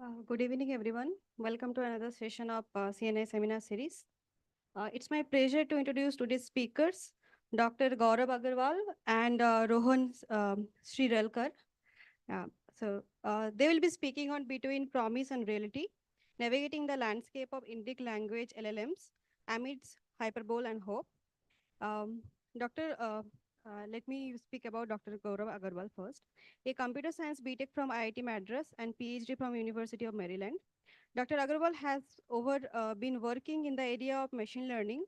Good evening, everyone. Welcome to another session of CNA seminar series. It's my pleasure to introduce today's speakers, Dr. Gaurav Aggarwal and Rohan Srirelkar. Uh, they will be speaking on between promise and reality, navigating the landscape of Indic language LLMs amidst hyperbole and hope. Um, Dr. Let me speak about Dr. Gaurav Aggarwal first. A computer science BTech from IIT Madras and PhD from University of Maryland. Dr. Aggarwal has been working in the area of machine learning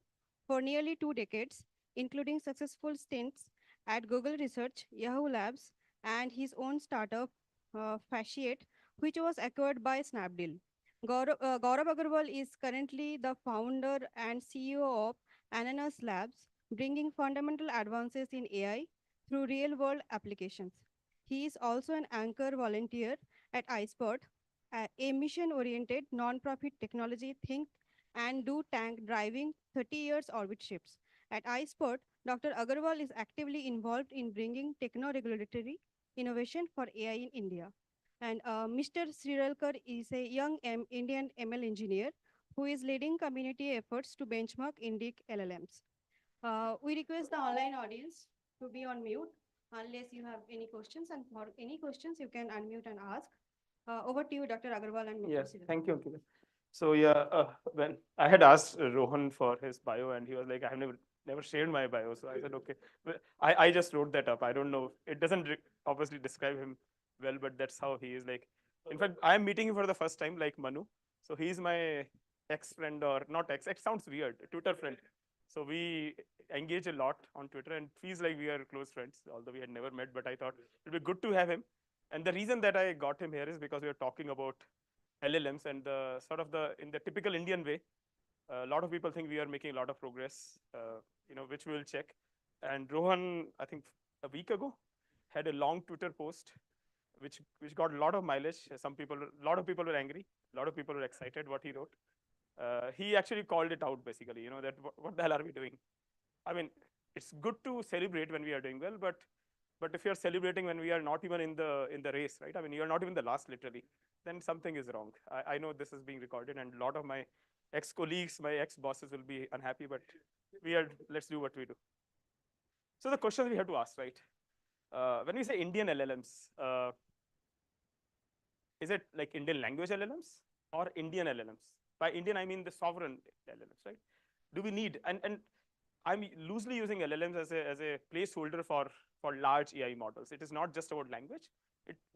for nearly 2 decades, including successful stints at Google Research, Yahoo Labs, and his own startup, Fasciate, which was acquired by Snapdeal. Gaurav Aggarwal is currently the founder and CEO of Ananas Labs, bringing fundamental advances in AI through real-world applications. He is also an anchor volunteer at iSpot, a mission-oriented non-profit technology think and do tank driving 30 years orbit ships. At iSpot, Dr. Aggarwal is actively involved in bringing techno-regulatory innovation for AI in India. And Mr. Srirelkar is a young Indian ML engineer who is leading community efforts to benchmark Indic LLMs. We request the online audience to be on mute unless you have any questions. And for any questions, you can unmute and ask. Over to you, Dr. Aggarwal and Mr. Yes, Sridhar. thank you, Ankita. So yeah, when I had asked Rohan for his bio, and he was like, "I have never shared my bio." So I said, "Okay." But I just wrote that up. I don't know. It doesn't obviously describe him well, but that's how he is. Like, in fact, I am meeting him for the first time, like Manu. So he's my ex friend, or not ex. It sounds weird. Twitter friend. So we engage a lot on Twitter, and feels like we are close friends, although we had never met. But I thought it'd be good to have him. And the reason that I got him here is because we are talking about LLMs and the sort of in the typical Indian way. A lot of people think we are making a lot of progress, which we will check. And Rohan, I think a week ago, had a long Twitter post, which got a lot of mileage. A lot of people were angry, a lot of people were excited what he wrote. He actually called it out basically, that what the hell are we doing? I mean, it's good to celebrate when we are doing well, but if you're celebrating when we are not even in the race, right? I mean, you're not even the last literally, then something is wrong. I know this is being recorded, and a lot of my ex-colleagues, my ex-bosses will be unhappy, but let's do what we do. So the questions we have to ask, right? When we say Indian LLMs, is it like Indian language LLMs or Indian LLMs? By Indian, I mean the sovereign LLMs, right? Do we need, and I'm loosely using LLMs as a placeholder for large AI models. It is not just about language.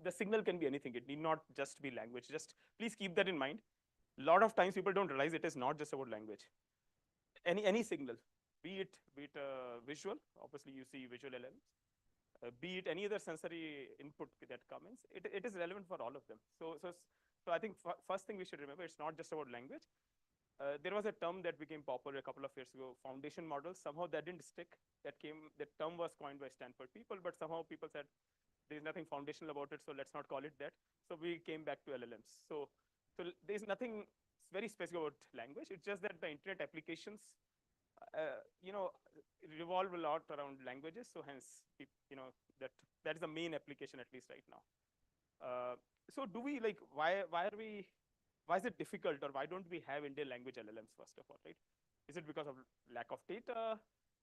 The signal can be anything. It need not just be language. Just please keep that in mind. A lot of times people don't realize it is not just about language. Any signal, be it visual. Obviously, you see visual LLMs. Be it any other sensory input that comes, it is relevant for all of them. So I think first thing we should remember, it's not just about language. There was a term that became popular a couple of years ago, foundation models. Somehow that didn't stick. That term was coined by Stanford people, but somehow people said there's nothing foundational about it, so let's not call it that. So we came back to LLMs. So there's nothing very specific about language. It's just that the internet applications, uh, you know, revolve a lot around languages. So hence, that is the main application at least right now. So do we like why is it difficult, or why don't we have Indian language LLMs first of all, right? Is it because of lack of data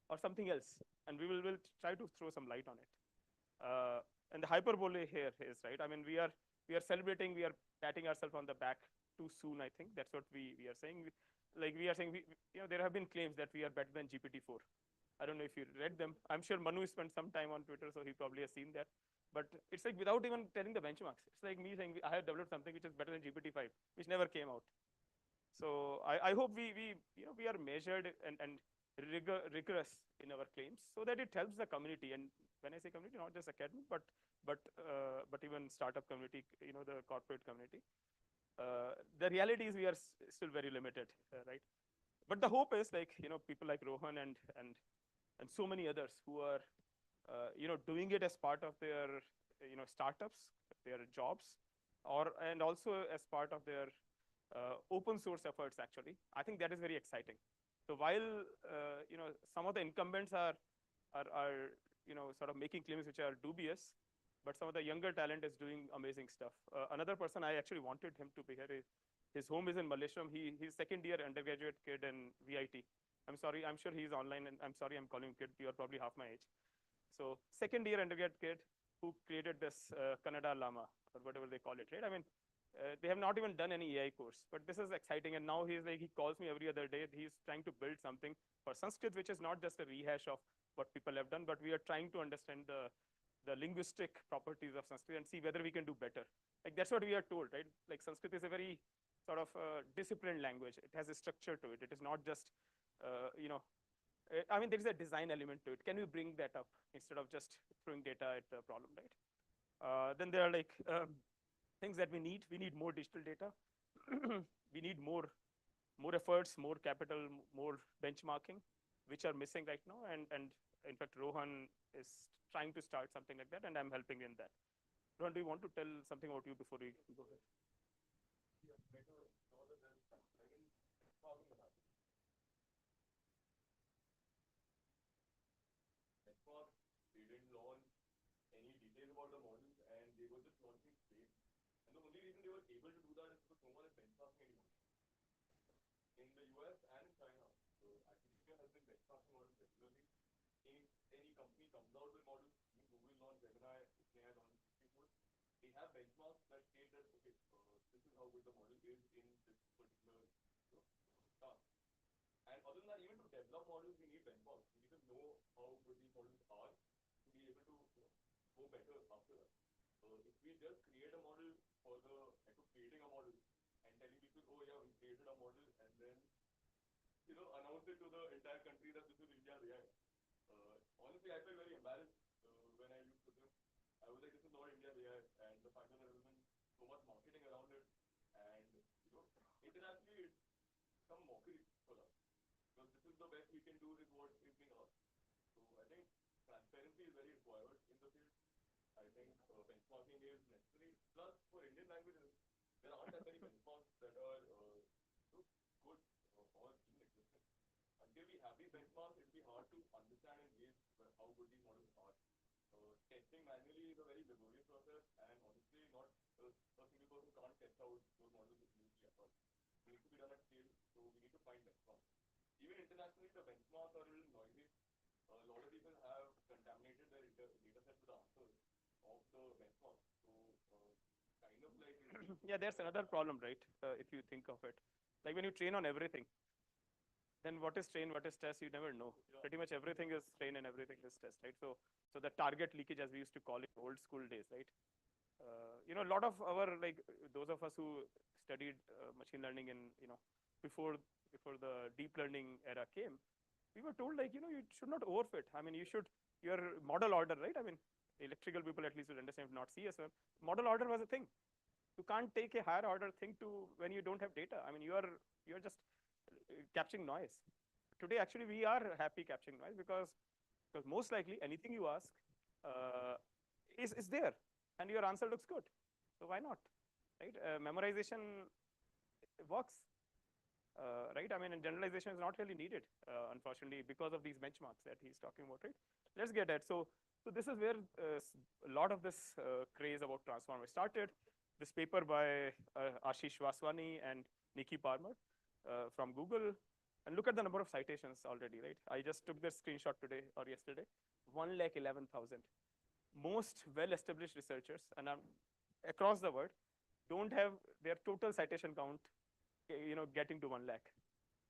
or something else? And we'll try to throw some light on it. And the hyperbole here is right. I mean, we are celebrating, we are patting ourselves on the back too soon. I think that's what we are saying. We are saying there have been claims that we are better than GPT-4. I don't know if you read them. I'm sure Manu spent some time on Twitter, so he probably has seen that. But it's like without even telling the benchmarks. It's like me saying I have developed something which is better than GPT-5, which never came out. So I hope we are measured and rigorous in our claims so that it helps the community. And when I say community, not just academic, but even startup community, the corporate community. The reality is we are still very limited, right? But the hope is like people like Rohan and so many others who are doing it as part of their startups, their jobs, and also as part of their open source efforts. Actually, I think that is very exciting. So while some of the incumbents are sort of making claims which are dubious, but some of the younger talent is doing amazing stuff. Another person I actually wanted him to be here. His home is in Malleshwaram. He's second year undergraduate kid in VIT. I'm sorry, I'm sure he's online, and I'm sorry I'm calling him kid. You're probably half my age. So second year undergrad kid who created this Kannada Llama or whatever they call it, right? I mean, they have not even done any AI course, but this is exciting. And now he's like, he calls me every other day. He's trying to build something for Sanskrit, which is not just a rehash of what people have done, but we are trying to understand the linguistic properties of Sanskrit and see whether we can do better. Like that's what we are told, right? Like Sanskrit is a very sort of disciplined language. It has a structure to it. It is not just, I mean, there is a design element to it. Can we bring that up instead of just throwing data at the problem, right? Then there are like things that we need. We need more digital data. We need more efforts, more capital, more benchmarking, which are missing right now. And in fact, Rohan is trying to start something like that, and I'm helping in that. Rohan, do you want to tell something about you before we go ahead? They didn't launch any details about the models, and they were just launching claims. And the only reason they were able to do that is because no one is benchmarking anymore in the US and in China. So academia has been benchmarking models regularly. Any company comes out with models, Google launched Gemini, OpenAI launched GPT-4. They have benchmarks that state that okay, this is how good the model is in this particular task. And other than that, even to develop models, we need benchmarks. We need to know how good these models are to be able to go better after that. If we just create a model for the sake of creating a model and telling people, oh yeah, we created a model, and then announce it to the entire country that this is India AI. Honestly, I felt very embarrassed when I used to this. I was like, this is not India AI, and the fact that there has been so much marketing around it, and internationally it's some mockery for us. Because this is the best we can do is what is being asked. So I think transparency is very required in the field. I think benchmarking is necessary. Plus, for Indian languages, there aren't that many benchmarks that are good or even existing. Until we have these benchmarks, it'll be hard to understand and gauge how good these models are. Testing manually is a very laborious process, and honestly, not a single person can't test out those models easily at all. It needs to be done at scale, so we need to find benchmarks. Even internationally, the benchmarks are a little noisy. A lot of people have contaminated their data set with the answers of the benchmarks. So, kind of like... Yeah, there's another problem, right? If you think of it. Like when you train on everything, then what is train, what is test, you never know. Yeah. Pretty much everything is train and everything is test, right? So the target leakage, as we used to call it, old school days, right? A lot of our, like, those of us who studied machine learning in, before the deep learning era came, we were told, like, you should not overfit. I mean, your model order, right? I mean, electrical people at least will understand, not CSM. Model order was a thing. You can't take a higher order thing to when you don't have data. I mean, you're just capturing noise. Today, actually, we are happy capturing noise because most likely anything you ask is there, and your answer looks good. So why not, right? Memorization works, right? I mean, and generalization is not really needed, unfortunately, because of these benchmarks that he's talking about, right? Let's get at. So this is where a lot of this craze about transformers started. This paper by Ashish Vaswani and Nikki Palmer from Google. And look at the number of citations already, right? I just took this screenshot today or yesterday, 111,000. Most well-established researchers, and across the world, don't have their total citation count, getting to 1 lakh.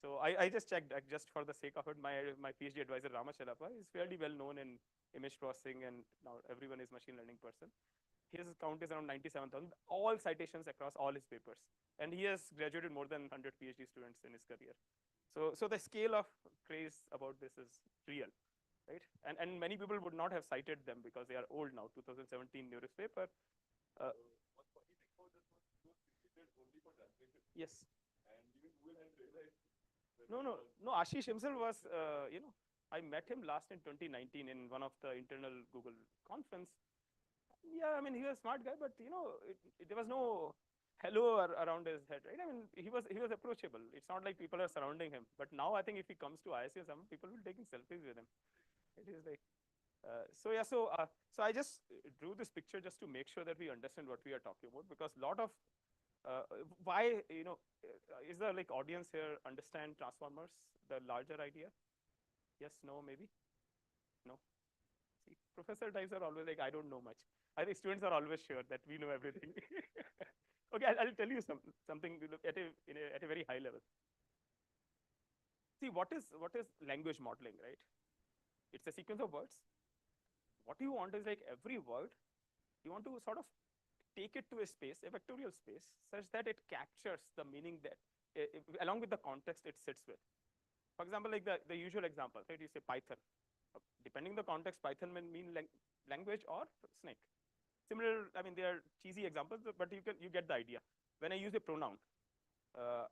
So I just checked, just for the sake of it, my PhD advisor, Rama Chalapa, is fairly well known in image processing, and now everyone is machine learning person. His count is around 97,000, all citations across all his papers. And he has graduated more than 100 PhD students in his career. So the scale of craze about this is real, right? And many people would not have cited them because they are old now, 2017 Neuris paper. What he think about this was created only for translation. Yes. And even Google has realized... No, Ashish himself was, I met him last in 2019 in one of the internal Google conference. Yeah, I mean, he was a smart guy, but, there was no hello around his head, right? I mean, he was approachable. It's not like people are surrounding him. But now I think if he comes to ISU, some people will be taking selfies with him. It is like, So I just drew this picture just to make sure that we understand what we are talking about, because a lot of why, is the like audience here understand transformers, the larger idea? Yes, no, maybe? No? See, professor types are always like, I don't know much. I think students are always sure that we know everything. Okay, I'll tell you something at a very high level. See, what is language modeling, right? It's a sequence of words. What you want is like every word, you want to sort of take it to a space, a vectorial space, such that it captures the meaning that, along with the context it sits with. For example, like the usual example, right? You say Python. Depending on the context, Python may mean language or snake. Similar, I mean, they are cheesy examples, but you get the idea. When I use a pronoun,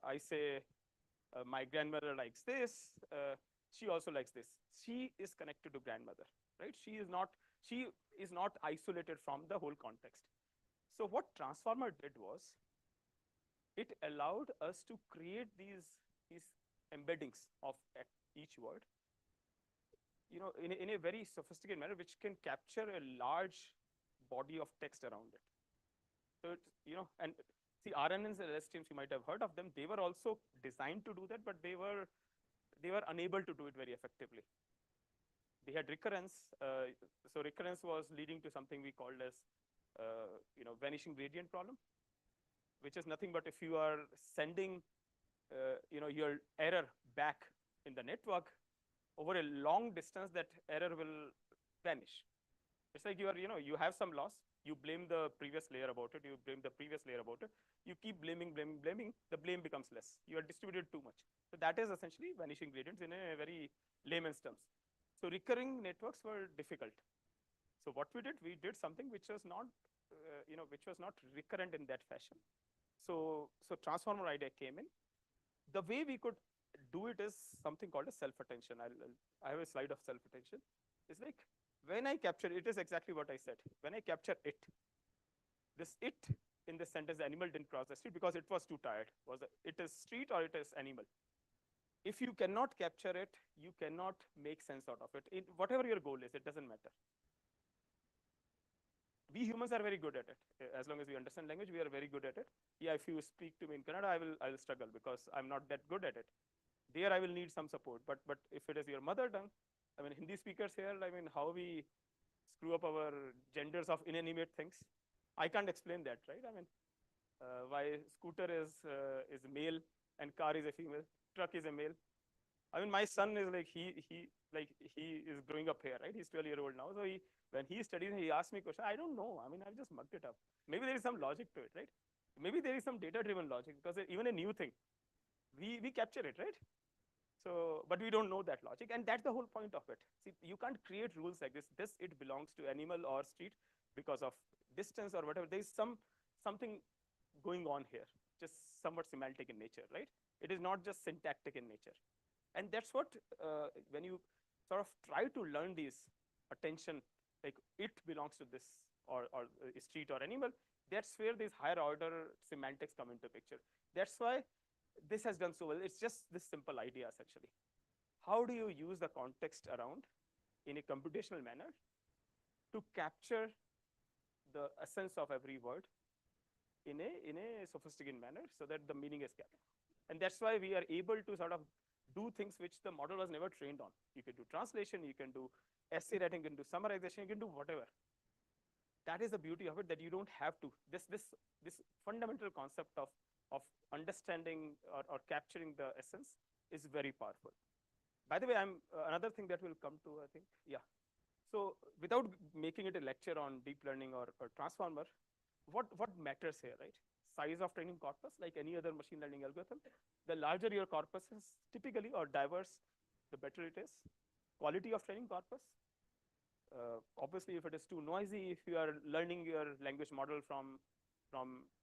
I say, my grandmother likes this, she also likes this. She is connected to grandmother, right? She is not isolated from the whole context. So what transformer did was, it allowed us to create these embeddings of each word, in a very sophisticated manner, which can capture a large body of text around it. So it's, and see, RNNs and LS streams, you might have heard of them. They were also designed to do that, but they were unable to do it very effectively. They had recurrence. So recurrence was leading to something we called as, vanishing gradient problem, which is nothing but if you are sending, your error back in the network over a long distance, that error will vanish. It's like you have some loss, you blame the previous layer about it, you blame the previous layer about it, you keep blaming, the blame becomes less. You are distributed too much. So that is essentially vanishing gradients in a very layman's terms. So recurring networks were difficult. So what we did something which was not, which was not recurrent in that fashion. So transformer idea came in. The way we could do it is something called a self-attention. I have a slide of self-attention. It's like, when I capture, it is exactly what I said. When I capture it, this it in this sentence, the animal didn't cross the street because it was too tired. It is street or it is animal. If you cannot capture it, you cannot make sense out of it. Whatever your goal is, it doesn't matter. We humans are very good at it. As long as we understand language, we are very good at it. Yeah, if you speak to me in Kannada, I will struggle because I'm not that good at it. There I will need some support. But if it is your mother tongue, I mean, Hindi speakers here, I mean, how we screw up our genders of inanimate things. I can't explain that, right? I mean, why scooter is male and car is a female, truck is a male. I mean, my son is like, he is growing up here, right? He's 12-year-old now. So when he studies, he asks me question. I don't know. I mean, I've just mucked it up. Maybe there is some logic to it, right? Maybe there is some data-driven logic, because even a new thing, we capture it, right? So, but we don't know that logic, and that's the whole point of it. See, you can't create rules like this. It belongs to animal or street because of distance or whatever. There is something going on here, just somewhat semantic in nature, right? It is not just syntactic in nature. And that's what, when you sort of try to learn these attention, like it belongs to this or a street or animal, that's where these higher order semantics come into picture. That's why this has done so well. It's just this simple idea, essentially. How do you use the context around in a computational manner to capture the essence of every word in a sophisticated manner so that the meaning is captured? And that's why we are able to sort of do things which the model was never trained on. You can do translation, you can do essay writing, you can do summarization, you can do whatever. That is the beauty of it, that you don't have to. This fundamental concept of understanding or capturing the essence is very powerful. By the way, another thing that will come to, I think, yeah. So without making it a lecture on deep learning or transformer, what matters here, right? Size of training corpus, like any other machine learning algorithm. The larger your corpus is typically, or diverse, the better it is. Quality of training corpus. Obviously, if it is too noisy, if you are learning your language model from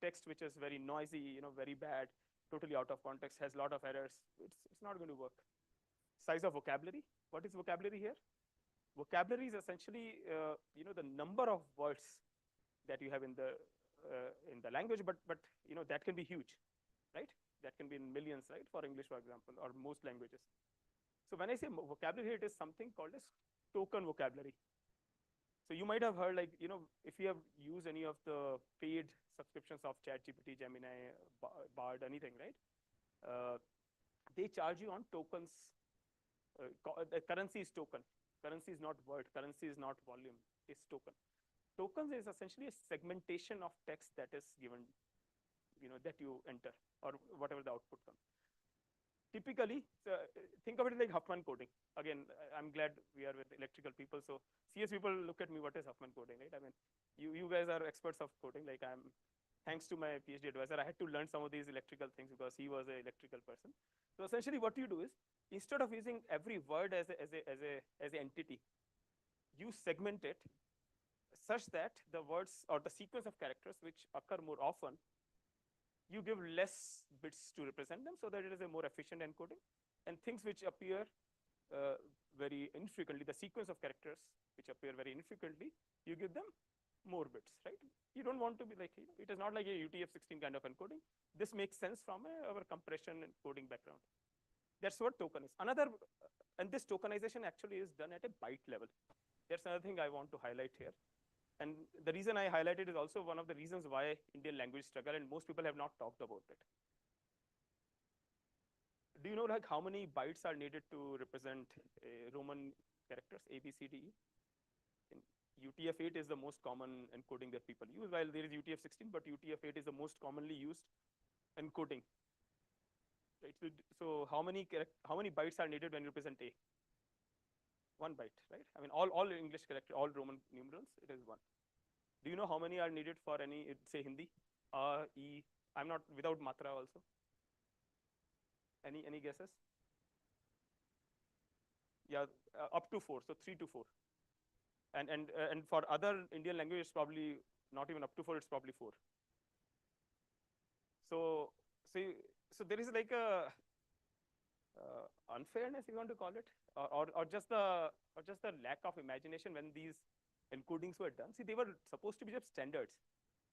text which is very noisy, very bad, totally out of context, has a lot of errors, it's not going to work. Size of vocabulary. What is vocabulary here? Vocabulary is essentially, the number of words that you have in the language, but that can be huge, right? That can be in millions, right? For English, for example, or most languages. So when I say vocabulary, it is something called as token vocabulary. So you might have heard, like, if you have used any of the paid subscriptions of ChatGPT, Gemini, Bard, anything, right? They charge you on tokens. The currency is token. Currency is not word. Currency is not volume. It's token. Tokens is essentially a segmentation of text that is given, that you enter or whatever the output comes. Typically, think of it like Huffman coding. Again, I'm glad we are with electrical people. So CS people look at me, what is Huffman coding, right? I mean, you guys are experts of coding. Like thanks to my PhD advisor, I had to learn some of these electrical things because he was an electrical person. So essentially what you do is, instead of using every word as an entity, you segment it such that the words or the sequence of characters which occur more often, you give less bits to represent them so that it is a more efficient encoding. And things which appear very infrequently, the sequence of characters which appear very infrequently, you give them more bits, right? You don't want to be like, it is not like a UTF-16 kind of encoding. This makes sense from our compression and coding background. That's what token is. And this tokenization actually is done at a byte level. That's another thing I want to highlight here. And the reason I highlighted is also one of the reasons why Indian language struggle, and most people have not talked about it. Do you know like how many bytes are needed to represent Roman characters, A, B, C, D, E? In UTF-8 is the most common encoding that people use, while there is UTF-16, but UTF-8 is the most commonly used encoding. Right? So how many bytes are needed when you represent A? 1 byte, right? I mean, all English characters, all Roman numerals, it is 1. Do you know how many are needed for any, say, Hindi? E. I'm not without matra also. Any guesses? Yeah, up to 4. So 3 to 4. And for other Indian languages, probably not even up to 4. It's probably 4. So there is like a unfairness, you want to call it, or just the lack of imagination when these encodings were done. See, they were supposed to be just standards.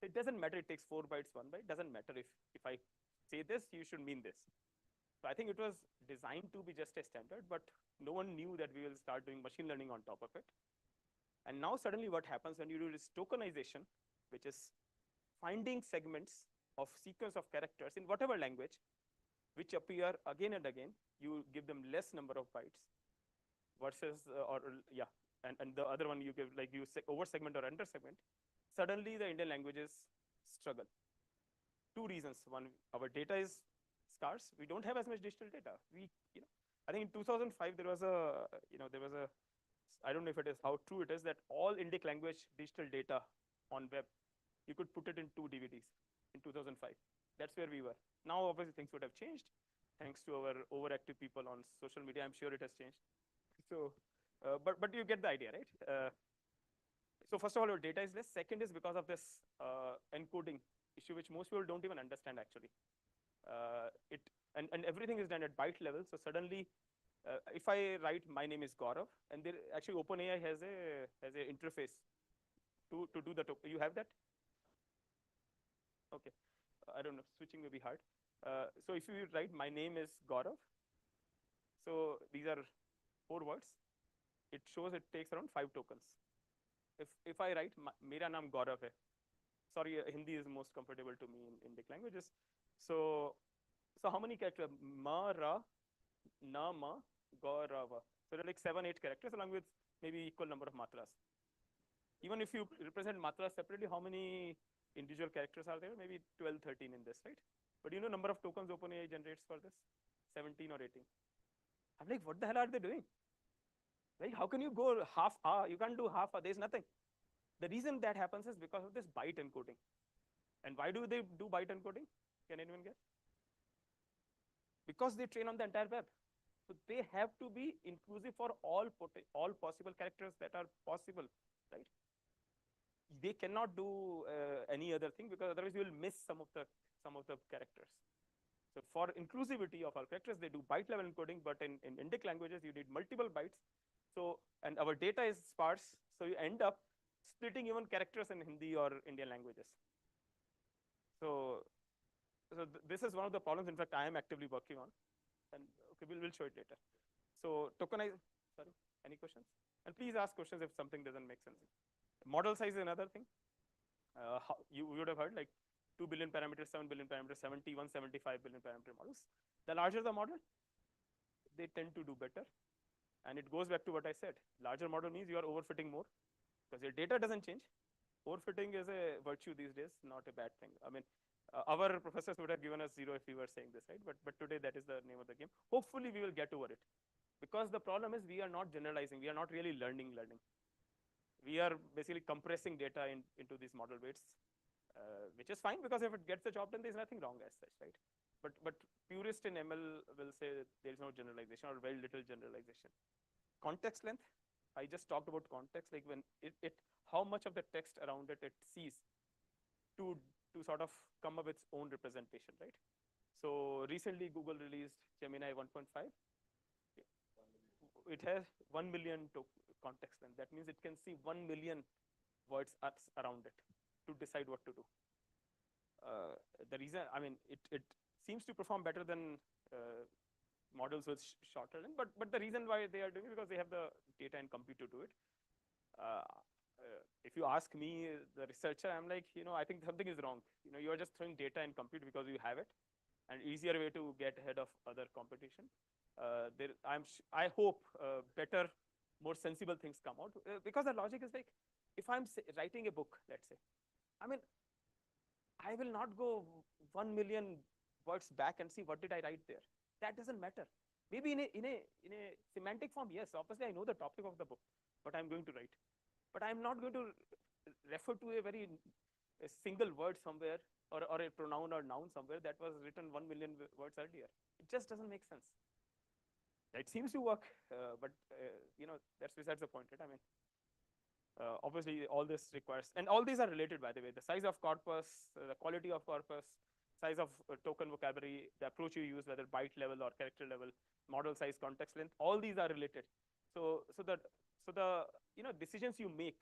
It doesn't matter. It takes 4 bytes, 1 byte. Doesn't matter if I say this, you should mean this. So I think it was designed to be just a standard, but no one knew that we will start doing machine learning on top of it. And now suddenly what happens when you do this tokenization, which is finding segments of sequence of characters in whatever language, which appear again and again, you give them less number of bytes versus, and the other one you give, like you over segment or under segment, suddenly the Indian languages struggle. 2 reasons. One, our data is scarce. We don't have as much digital data. I think in 2005, there was a, I don't know if it is how true it is, that all Indic language digital data on web, you could put it in 2 DVDs in 2005. That's where we were. Now, obviously, things would have changed thanks to our overactive people on social media. I'm sure it has changed. So, but you get the idea, right? So first of all, our data is less. Second is because of this encoding issue, which most people don't even understand actually. And everything is done at byte level. So suddenly, if I write my name is Gaurav, and there actually OpenAI has a interface to do the you have that? Okay, I don't know. Switching may be hard. So if you write my name is Gaurav, so these are 4 words. It shows it takes around 5 tokens. If I write Mera naam Gaurav hai. Sorry, Hindi is most comfortable to me in Indic languages. So how many characters? Ma, ra, na, ma, Gaurava. So there are like 7, 8 characters along with maybe equal number of matras. Even if you represent matras separately, how many individual characters are there? Maybe 12, 13 in this, right? But you know number of tokens OpenAI generates for this? 17 or 18. I'm like, what the hell are they doing? Like, how can you go half A? You can't do half A. There's nothing. The reason that happens is because of this byte encoding. And why do they do byte encoding? Can anyone guess? Because they train on the entire web. So they have to be inclusive for all possible characters that are possible, right? They cannot do any other thing because otherwise you will miss some of the characters. So for inclusivity of all characters, they do byte level encoding, but in Indic languages, you need multiple bytes. So, and our data is sparse, so you end up splitting even characters in Hindi or Indian languages. So this is one of the problems, in fact, I am actively working on. And okay, we'll show it later. So tokenize, sorry, any questions? And please ask questions if something doesn't make sense. Model size is another thing. You would have heard like 2 billion parameters, 7 billion parameters, 71, 75 billion parameter models. The larger the model, they tend to do better. And it goes back to what I said. Larger model means you are overfitting more because your data doesn't change. Overfitting is a virtue these days, not a bad thing. I mean, our professors would have given us 0 if we were saying this, right? But today that is the name of the game. Hopefully we will get over it. Because the problem is we are not generalizing. We are not really learning. We are basically compressing data into these model weights, which is fine because if it gets the job done, there's nothing wrong as such, right? But purist in ML will say there is no generalization or very little generalization. Context length, I just talked about context, like when how much of the text around it sees to sort of come up with its own representation, right? So recently Google released Gemini 1.5. It has 1 million context length. That means it can see 1 million words around it to decide what to do. The reason, I mean, it seems to perform better than models with shorter length, but the reason why they are doing it is because they have the data and compute to do it. If you ask me, the researcher, I'm like, I think something is wrong. You are just throwing data and compute because you have it, and easier way to get ahead of other competition. I hope better, more sensible things come out, because the logic is like, if I'm writing a book, let's say, I mean, I will not go 1 million words back and see what did I write there. That doesn't matter. Maybe in a semantic form, yes, obviously I know the topic of the book, but I'm going to write. But I'm not going to refer to a single word somewhere or a pronoun or noun somewhere that was written 1 million words earlier. It just doesn't make sense. It seems to work, but that's besides the point, right? I mean, obviously all this requires, and all these are related, by the way, the size of corpus, the quality of corpus, size of token vocabulary, the approach you use, whether byte level or character level, model size, context length, all these are related. So the decisions you make,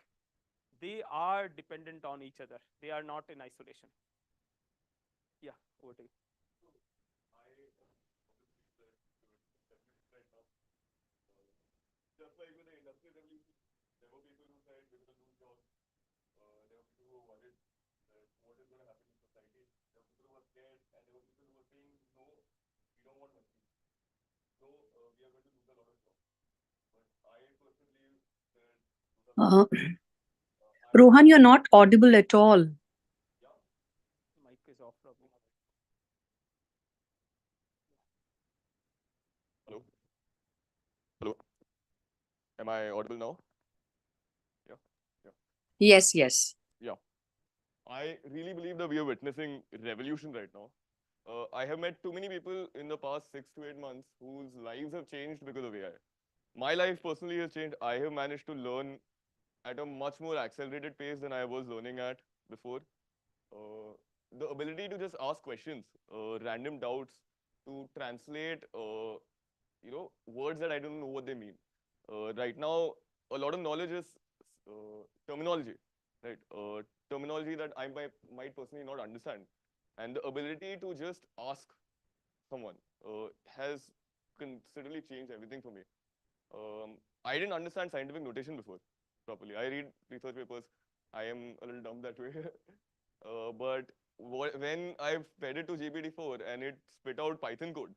they are dependent on each other. They are not in isolation. Yeah, over to you. Just like with the industrial revolution, there were people who said we're going to lose jobs. There were people who were worried that what is going to happen in society. There were people who were scared, and there were people who were saying, no, we don't want machines. So we are going to lose a lot of jobs. But I personally believe that Uh, Rohan, you're not audible at all. yeah. Mic is off, probably. Hello. Hello. Am I audible now? Yeah. Yeah. Yes, yes. Yeah. I really believe that we are witnessing revolution right now. I have met too many people in the past 6 to 8 months whose lives have changed because of AI. My life personally has changed. I have managed to learn at a much more accelerated pace than I was learning at before. The ability to just ask questions, random doubts, to translate, words that I don't know what they mean. Right now, a lot of knowledge is terminology, right? Terminology that I might personally not understand. And the ability to just ask someone has considerably changed everything for me. I didn't understand scientific notation before properly. I read research papers. I am a little dumb that way. But when I fed it to GPT-4 and it spit out Python code,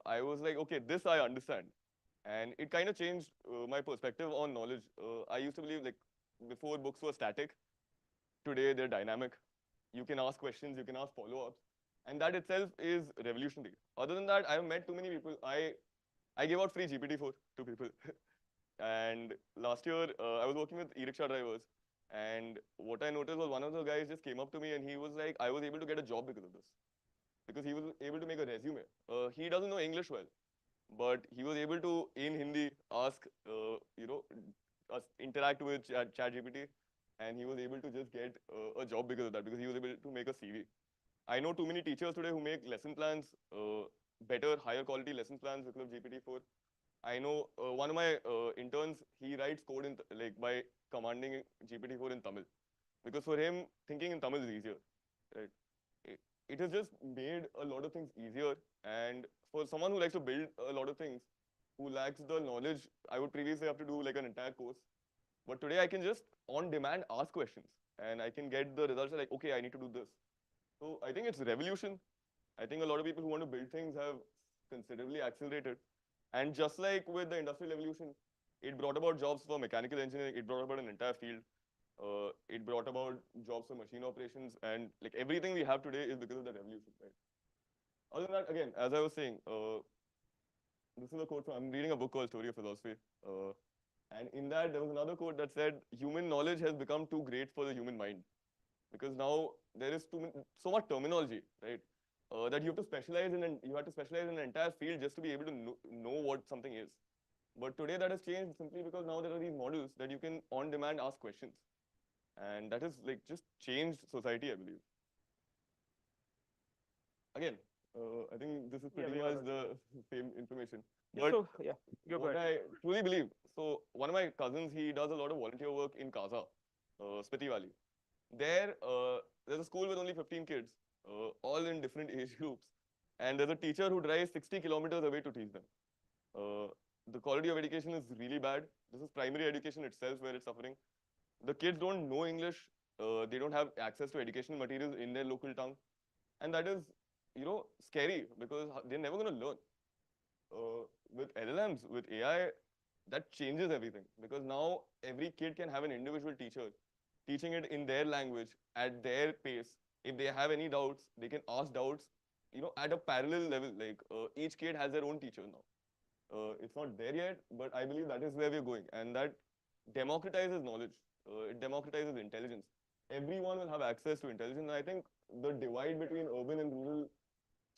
I was like, okay, this I understand. And it kind of changed my perspective on knowledge. I used to believe like before books were static. Today they're dynamic. You can ask questions, you can ask follow-ups. And that itself is revolutionary. Other than that, I've met too many people. I gave out free GPT-4 to people. And last year, I was working with e-rickshaw drivers. And what I noticed was one of the guys just came up to me and he was like, I was able to get a job because of this. Because he was able to make a resume. He doesn't know English well, but he was able to, in Hindi, ask, interact with ChatGPT. And he was able to just get a job because of that, because he was able to make a CV. I know too many teachers today who make lesson plans, better, higher quality lesson plans because of GPT-4. I know one of my interns, he writes code by commanding GPT-4 in Tamil. Because for him, thinking in Tamil is easier. Right? It has just made a lot of things easier. And for someone who likes to build a lot of things, who lacks the knowledge, I would previously have to do like an entire course. But today I can just on demand ask questions and I can get the results like, okay, I need to do this. So I think it's revolution. I think a lot of people who want to build things have considerably accelerated. And just like with the industrial revolution, it brought about jobs for mechanical engineering, it brought about an entire field. It brought about jobs for machine operations, and like everything we have today is because of the revolution, right? Other than that, again, as I was saying, this is a quote from, I'm reading a book called Story of Philosophy. And in that, there was another quote that said, human knowledge has become too great for the human mind. Because now there is so much terminology, right? That you have to specialize in, and you have to specialize in an entire field just to be able to know what something is. But today that has changed simply because now there are these models that you can on demand ask questions. And that has like just changed society, I believe. Again, I think this is pretty much the same information. But so, go what ahead. I truly believe, so one of my cousins, he does a lot of volunteer work in Kaza, Spiti Valley. There, there's a school with only 15 kids, all in different age groups. And there's a teacher who drives 60 kilometers away to teach them. The quality of education is really bad. This is primary education itself where it's suffering. The kids don't know English. They don't have access to educational materials in their local tongue. And that is, scary because they're never going to learn. With LLMs, with AI, that changes everything because now every kid can have an individual teacher teaching it in their language at their pace. If they have any doubts, they can ask doubts, at a parallel level. Like each kid has their own teacher now. It's not there yet, but I believe that is where we're going, and that democratizes knowledge. It democratizes intelligence. Everyone will have access to intelligence, and I think the divide between urban and rural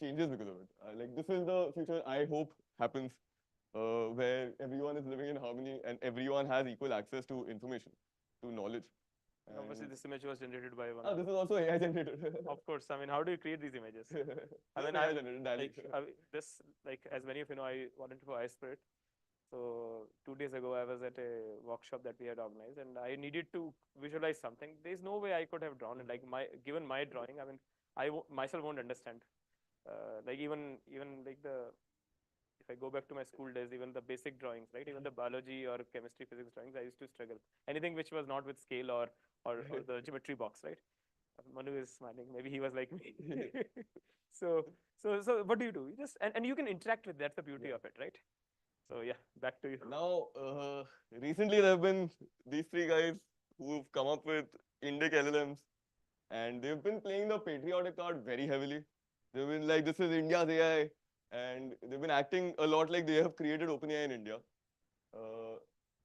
changes because of it. Like this is the future I hope happens, where everyone is living in harmony and everyone has equal access to information, to knowledge. And obviously, this image was generated by one. Oh, this is also AI generated. Of course. I mean, how do you create these images? I mean, AI generated. As many of you know, I volunteered for iSpirit. So 2 days ago, I was at a workshop that we had organized, and I needed to visualize something. There's no way I could have drawn it. Like given my drawing, I mean, myself won't understand. Like even like if I go back to my school days, even the basic drawings, right? Even the biology or chemistry, physics drawings, I used to struggle. Anything which was not with scale or the geometry box, right? Manu is smiling. Maybe he was like me. so what do? You just and you can interact with. That's the beauty of it, right? So yeah, back to you. Now, recently there have been these three guys who've come up with Indic LLMs, and they've been playing the patriotic card very heavily. They've been like, this is India's AI, and they've been acting a lot like they have created OpenAI in India.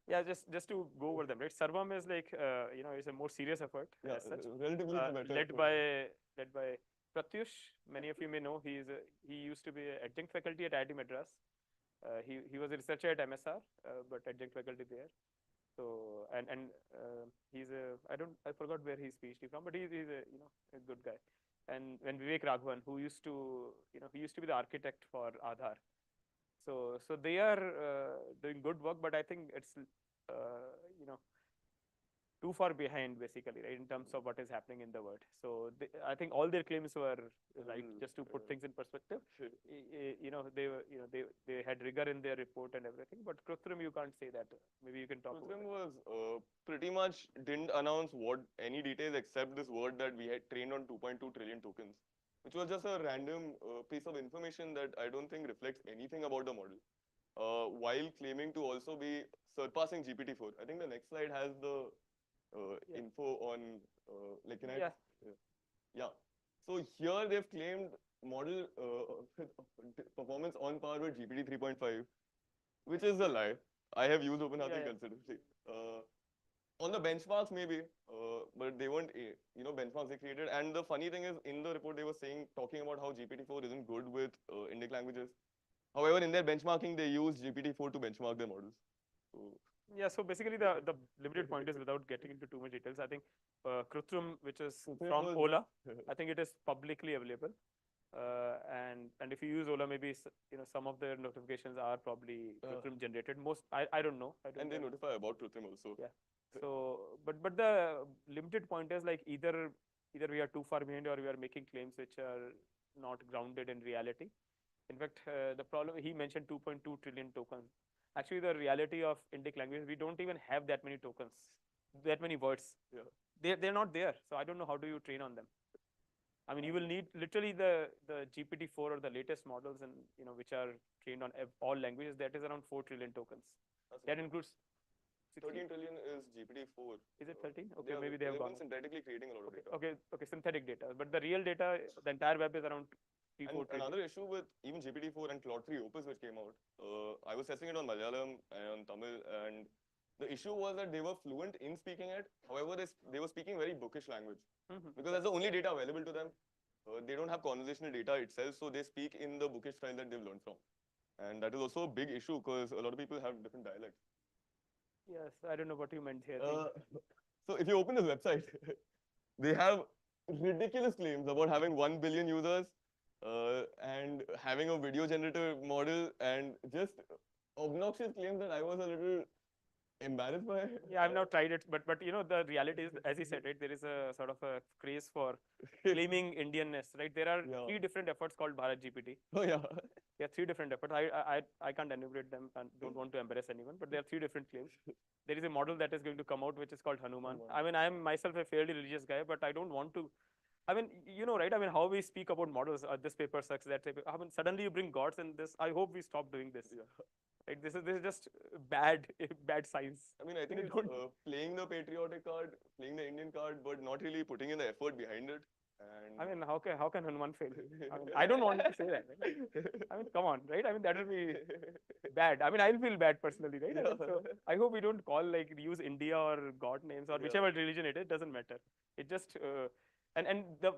Yeah, just to go over them, right? Sarvam is like, it's a more serious effort. Yeah, as such. relatively better. led by Pratyush. Many of you may know he used to be an adjunct faculty at IIT Madras. He was a researcher at MSR, but adjunct faculty there. So and he's I forgot where he's PhD from, but he's a good guy. And Vivek Raghavan, who used to be the architect for Aadhaar. So they are doing good work, but I think it's too far behind basically, right, in terms of what is happening in the world. So I think all their claims were right. Just to put things in perspective, they had rigor in their report and everything. But Kruthrim, you can't say that. Maybe you can talk. Kruthrim was pretty much didn't announce any details except this word that we had trained on 2.2 trillion tokens, which was just a random piece of information that I don't think reflects anything about the model. While claiming to also be surpassing GPT-4. I think the next slide has the info on like can yeah. So here they've claimed model performance on par with GPT 3.5, which is a lie. I have used OpenAI considerably. On the benchmarks maybe, but they weren't benchmarks they created. And the funny thing is, in the report they were talking about how GPT-4 isn't good with Indic languages. However, in their benchmarking they use GPT-4 to benchmark their models. So basically the limited point is, without getting into too much details, I think Kruthrim, which is from Ola, I think it is publicly available. And if you use Ola, maybe some of their notifications are probably Kruthrim generated. Most I don't know. And they notify about Kruthrim also. Yeah. So but the limited point is like either we are too far behind or we are making claims which are not grounded in reality. In fact, the problem, he mentioned 2.2 trillion tokens. Actually, the reality of Indic language, we don't even have that many tokens, that many words. Yeah. They're not there. So I don't know how do you train on them. I mean, you will need literally the GPT-4 or the latest models, and which are trained on all languages. That is around 4 trillion tokens. That's That insane. includes 13 trillion is GPT-4. Is it 13? Okay, maybe they they've have been gone. synthetically creating a lot of data. Okay, synthetic data. But the real data, the entire web is around 3, 4 And trillion. another issue with even GPT-4 and Claude 3 Opus, which came out, I was testing it on Malayalam and Tamil, and the issue was that they were fluent in speaking it. However, they were speaking very bookish language because that's the only data available to them. They don't have conversational data itself, so they speak in the bookish style that they've learned from. And that is also a big issue because a lot of people have different dialects. Yes, I don't know what you meant here. So if you open this website, they have ridiculous claims about having 1 billion users and having a video generative model, and just obnoxious claims that I was a little embarrassed by. Yeah, I've now tried it, but the reality is, as you said, right, there is a sort of a craze for claiming Indianness, right? There are Yeah. 3 different efforts called Bharat GPT. Oh yeah. There are 3 different efforts. I can't enumerate them and don't want to embarrass anyone, but there are 3 different claims. There is a model that is going to come out which is called Hanuman. I mean, I am myself a fairly religious guy, but I don't want to. I mean, right? I mean, how we speak about models. This paper sucks. That paper. I mean, suddenly you bring gods in this. I hope we stop doing this. Yeah. Right? This is just bad science. I mean, I think it's playing the patriotic card, playing the Indian card, but not really putting in the effort behind it. And I mean, how can Hanuman fail? I mean, I don't want to say that. Right? I mean, come on, right? I mean, that will be bad. I mean, I'll feel bad personally, right? I mean, so I hope we don't use India or God names or whichever religion it is. Doesn't matter. It just and the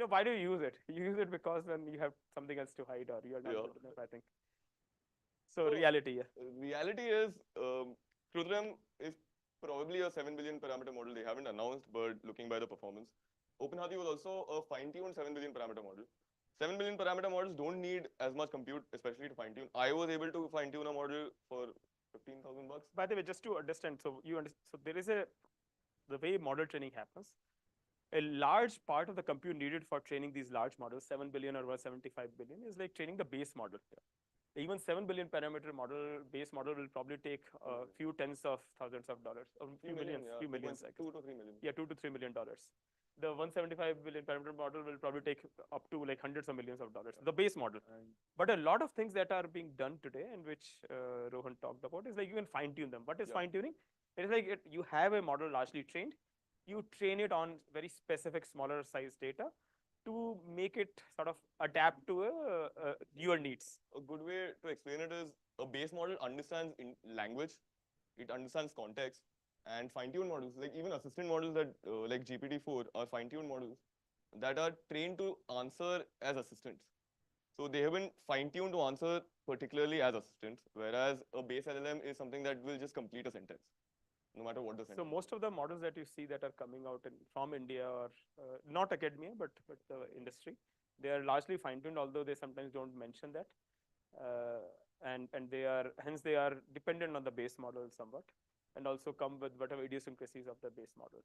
why do you use it? You use it because then you have something else to hide or you're not good enough, I think. So reality, yeah. Reality is, Krudram is probably a 7 billion parameter model. They haven't announced, but looking by the performance. OpenHati was also a fine-tuned 7 billion parameter model. 7 billion parameter models don't need as much compute, especially to fine-tune. I was able to fine-tune a model for 15,000 bucks. By the way, just to understand, so there is the way model training happens. A large part of the compute needed for training these large models, 7 billion or 175 billion, is like training the base model. Even 7 billion parameter base model will probably take a few tens of thousands of dollars, or few millions, few millions. 2 to 3 million. Yeah, $2 to $3 million. The 175 billion parameter model will probably take up to like hundreds of millions of dollars, the base model. But a lot of things that are being done today, and which Rohan talked about, is like you can fine tune them. What is fine tuning? It is like you have a model largely trained, you train it on very specific smaller size data to make it sort of adapt to your needs. A good way to explain it is a base model understands language, it understands context, and fine-tuned models, like even assistant models that like GPT-4 are fine-tuned models that are trained to answer as assistants. So they have been fine-tuned to answer particularly as assistants, whereas a base LLM is something that will just complete a sentence, no matter what the sentence. So most of the models that you see that are coming out from India or not academia, but the industry, they are largely fine-tuned, although they sometimes don't mention that. And they are dependent on the base model somewhat, and also come with whatever idiosyncrasies of the base model.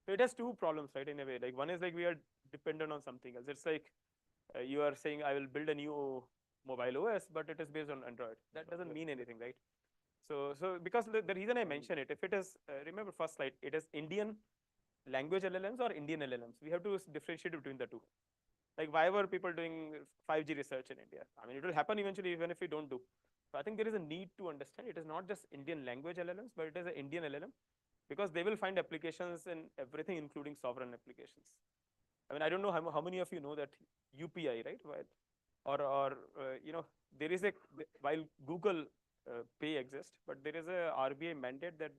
So it has 2 problems, right, in a way. Like one is like we are dependent on something else. It's like you are saying I will build a new mobile OS, but it is based on Android. That doesn't mean anything, right? So because the reason I mention it, if it is, remember first slide, it is Indian language LLMs or Indian LLMs. We have to differentiate between the 2. Like why were people doing 5G research in India? I mean, it will happen eventually even if we don't do. So I think there is a need to understand it is not just Indian language LLMs, but it is an Indian LLM, because they will find applications in everything, including sovereign applications. I mean, I don't know how many of you know that UPI, right? Or there is while Google Pay exists, but there is a RBI mandate that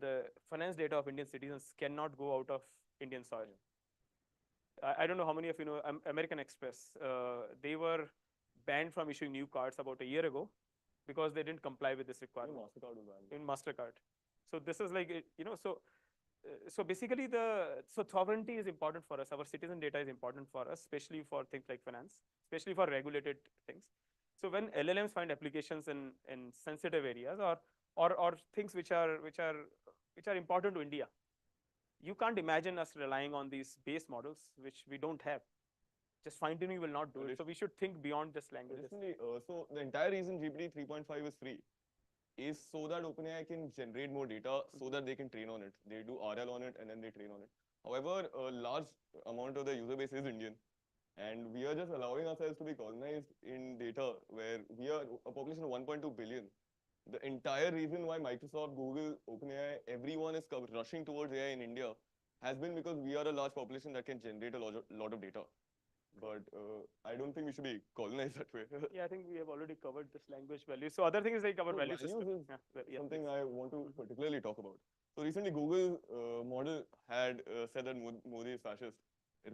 the finance data of Indian citizens cannot go out of Indian soil. I don't know how many of you know American Express. They were banned from issuing new cards about a year ago because they didn't comply with this requirement. MasterCard was banned. In MasterCard. So this is like, so basically sovereignty is important for us. Our citizen data is important for us, especially for things like finance, especially for regulated things. So when LLMs find applications in sensitive areas or things which are important to India, you can't imagine us relying on these base models, which we don't have. Just fine-tuning will not do it. So we should think beyond just languages. Additionally, so the entire reason GPT 3.5 is free is so that OpenAI can generate more data so that they can train on it. They do RL on it and then they train on it. However, a large amount of the user base is Indian. And we are just allowing ourselves to be colonized in data where we are a population of 1.2 billion. The entire reason why Microsoft, Google, OpenAI, everyone is rushing towards AI in India has been because we are a large population that can generate a lot of data. But I don't think we should be colonized that way. Yeah, I think we have already covered this language value. So other things like our value values system. is something I want to particularly talk about. So recently, Google model had said that Modi is fascist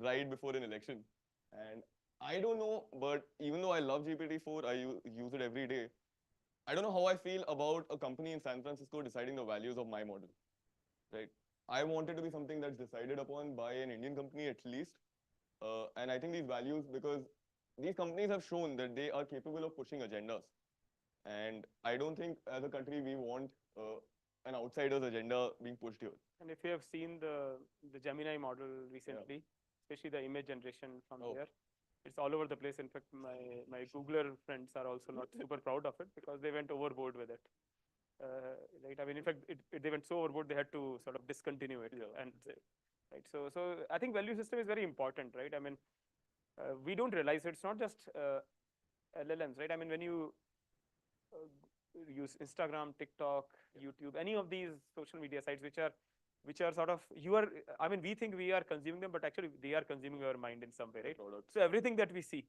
right before an election, and I don't know, but even though I love GPT-4, I use it every day. I don't know how I feel about a company in San Francisco deciding the values of my model, right? I want it to be something that's decided upon by an Indian company at least, and I think these values, because these companies have shown that they are capable of pushing agendas. And I don't think as a country we want an outsider's agenda being pushed here. And if you have seen the Gemini model recently, especially the image generation from there, it's all over the place. In fact, my Googler friends are also not super proud of it because they went overboard with it. Right? I mean, in fact, they went so overboard they had to sort of discontinue it. And right. So I think value system is very important, right? I mean, we don't realize it's not just LLMs, right? I mean, when you use Instagram, TikTok, YouTube, any of these social media sites which are sort of I mean, we think we are consuming them, but actually they are consuming our mind in some way, right? So everything that we see,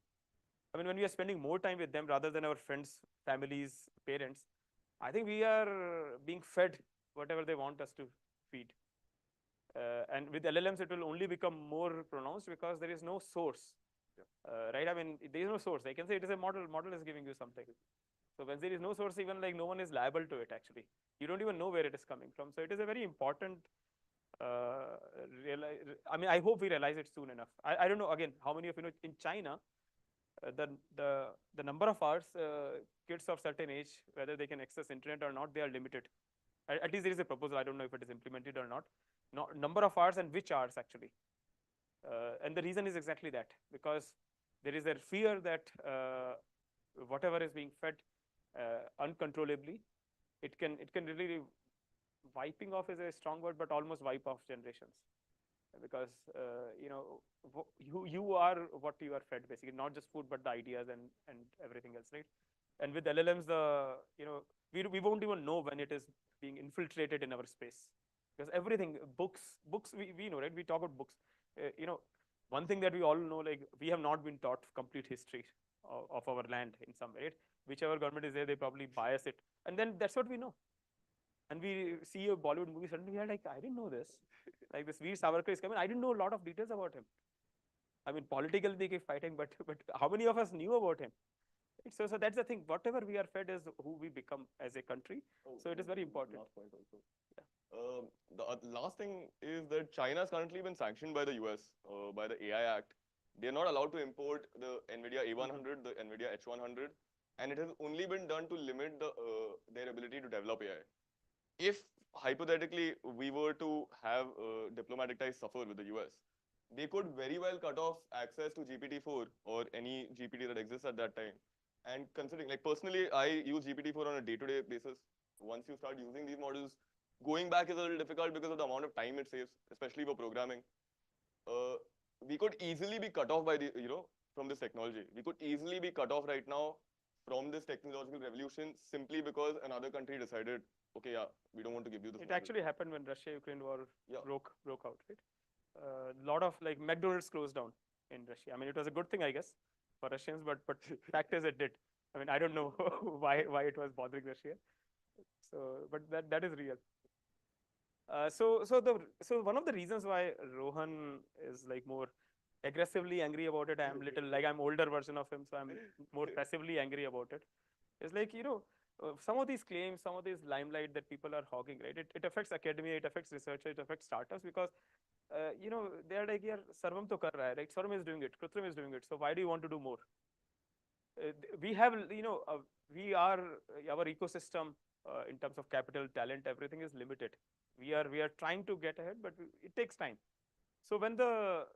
I mean, when we are spending more time with them rather than our friends, families, parents, I think we are being fed whatever they want us to feed. And with LLMs, it will only become more pronounced because there is no source, right? I mean, there is no source. I can say it is a model. Model is giving you something. So when there is no source, even like no one is liable to it. Actually, you don't even know where it is coming from. So it is a very important. I mean, I hope we realize it soon enough. I don't know. Again, how many of you know in China, the number of hours kids of certain age, whether they can access internet or not, they are limited. At least there is a proposal. I don't know if it is implemented or not. Number of hours and which hours actually. And the reason is exactly that, because there is a fear that whatever is being fed uncontrollably, it can really, wiping off is a strong word, but almost wipe off generations, because you know, you are what you are fed, basically, not just food but the ideas and everything else, right? And with LLMs, we won't even know when it is being infiltrated in our space, because everything, books we know, right? We talk about books. You know, one thing that we all know, like, we have not been taught complete history of our land in some way, right? Whichever government is there, they probably bias it, and then that's what we know. And we see a Bollywood movie, suddenly we are like, I didn't know this. Like, this Veer Savarkar is coming, I didn't know a lot of details about him. I mean, politically they keep fighting, but how many of us knew about him? So that's the thing. Whatever we are fed is who we become as a country. So it is very important. Last point also. The last thing is that China has currently been sanctioned by the US by the AI Act. They are not allowed to import the NVIDIA A100, the NVIDIA H100, and it has only been done to limit their ability to develop AI. If hypothetically we were to have diplomatic ties suffer with the US, they could very well cut off access to GPT-4 or any GPT that exists at that time. And considering, like, personally, I use GPT-4 on a day-to-day basis. Once you start using these models, going back is a little difficult because of the amount of time it saves, especially for programming. We could easily be cut off by from this technology. We could easily be cut off right now from this technological revolution simply because another country decided, okay, yeah, we don't want to give you this. It actually happened when Russia-Ukraine war broke out, right? A lot of, like, McDonald's closed down in Russia. I mean, it was a good thing, I guess, for Russians, but fact is it did. I mean, I don't know why it was bothering Russia. So, but that is real. So one of the reasons why Rohan is, like, more aggressively angry about it, I'm little, like, I'm older version of him, so I'm more passively angry about it. It's like, you know, some of these claims, some of these limelight that people are hogging, right? It affects academia, it affects researchers, it affects startups, because you know, they are like, yeah, Sarvam to kar raha hai, right? Sarvam is doing it, Krutrim is doing it, so why do you want to do more? We have, you know, we are, our ecosystem in terms of capital, talent, everything is limited. We are trying to get ahead, but it takes time. So when the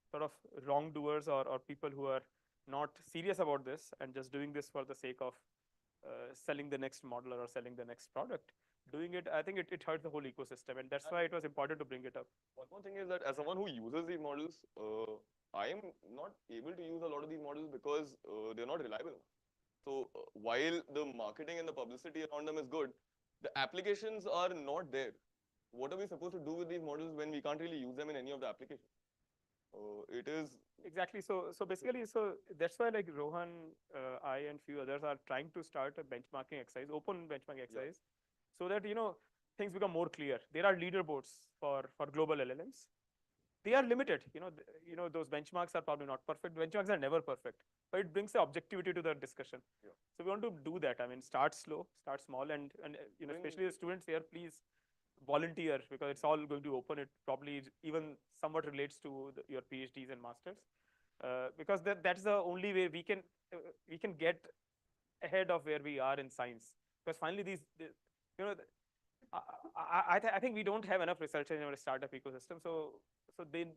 sort of wrongdoers or people who are not serious about this and just doing this for the sake of selling the next model or selling the next product. Doing it, I think it hurts the whole ecosystem, and that's why it was important to bring it up. One more thing is that as someone who uses these models, I am not able to use a lot of these models because they're not reliable. So while the marketing and the publicity around them is good, the applications are not there. What are we supposed to do with these models when we can't really use them in any of the applications? It is Exactly. So basically, so that's why like Rohan, I and few others are trying to start a benchmarking exercise, open benchmarking exercise, so that things become more clear. There are leaderboards for global LLMs. They are limited. Those benchmarks are probably not perfect. Benchmarks are never perfect, but it brings the objectivity to the discussion. Yeah. So we want to do that. I mean, start slow, start small, and especially the students here, please volunteer, because it's all going to open. It probably even somewhat relates to your PhDs and masters, because that's the only way we can get ahead of where we are in science. Because finally, you know, I think we don't have enough researchers in our startup ecosystem. So then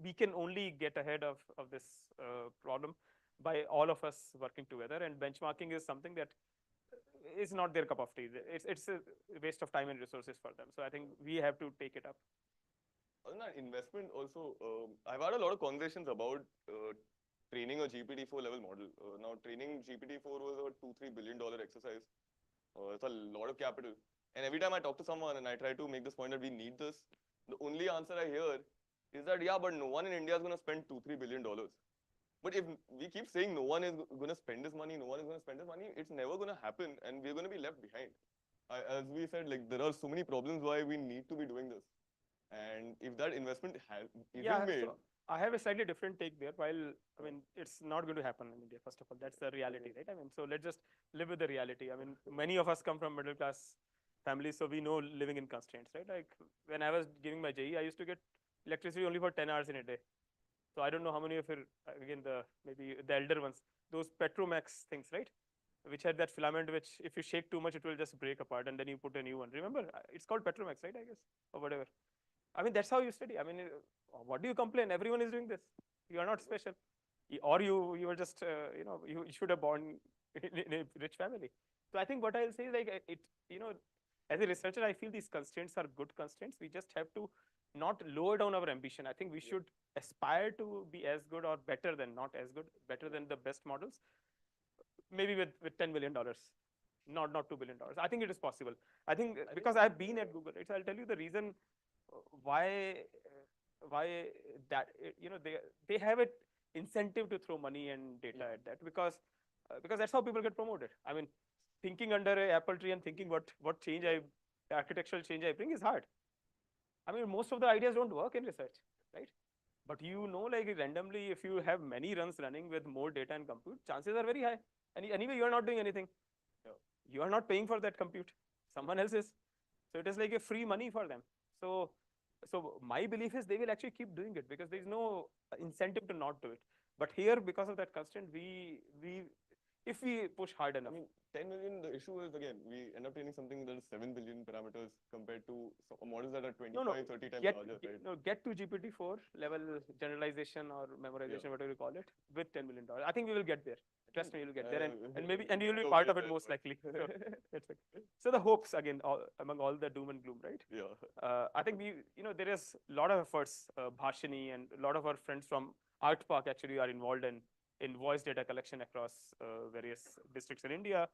we can only get ahead of this problem by all of us working together. And benchmarking is something that is not their cup of tea. It's a waste of time and resources for them. So I think we have to take it up. other than that, investment also, I've had a lot of conversations about training a GPT-4 level model. Now, training GPT-4 was a $2-3 billion exercise. It's a lot of capital. And every time I talk to someone and I try to make this point that we need this, the only answer I hear is that, yeah, but no one in India is going to spend $2-3 billion. But if we keep saying no one is going to spend this money, no one is going to spend this money, it's never going to happen and we're going to be left behind. As we said, like there are so many problems why we need to be doing this. And if that investment isn't made, so I have a slightly different take there. While I mean, it's not going to happen in India. First of all, that's the reality, right? I mean, so let's just live with the reality. I mean, many of us come from middle class families, so we know living in constraints, right? Like when I was giving my JE, I used to get electricity only for 10 hours in a day. So I don't know how many of you, again, maybe the elder ones, those Petromax things, right? Which had that filament, which if you shake too much, it will just break apart, and then you put a new one. Remember, it's called Petromax, right? I guess, or whatever. I mean, that's how you study. I mean, what do you complain? Everyone is doing this. You are not special, or you are just you should have born in a rich family. So I think what I'll say is like as a researcher, I feel these constraints are good constraints. We just have to not lower down our ambition. I think we should aspire to be as good or better than, not as good, better than the best models. Maybe with $10 million, not $2 billion. I think it is possible. I think because I've been at Google, right? So I'll tell you the reason why that they have an incentive to throw money and data at that, because that's how people get promoted. I mean, thinking under a apple tree and thinking what architectural change I bring is hard. I mean, most of the ideas don't work in research, right? But like randomly, if you have many runs running with more data and compute, chances are very high. And anyway, you are not doing anything. You are not paying for that compute. Someone else is. So it is like a free money for them. So my belief is they will actually keep doing it because there is no incentive to not do it. But here, because of that constraint, if we push hard enough. I mean, 10 million, the issue is, again, we end up training something that is 7 billion parameters compared to models that are 25, 30 times larger, right? No, get to GPT-4 level generalization or memorization, whatever you call it, with $10 million. I think we will get there. Trust me, you'll get there, and you'll be part of it most likely. So the hopes again, among all the doom and gloom, right? Yeah. I think there is a lot of efforts. Bhashini and a lot of our friends from Art Park actually are involved in voice data collection across various districts in India.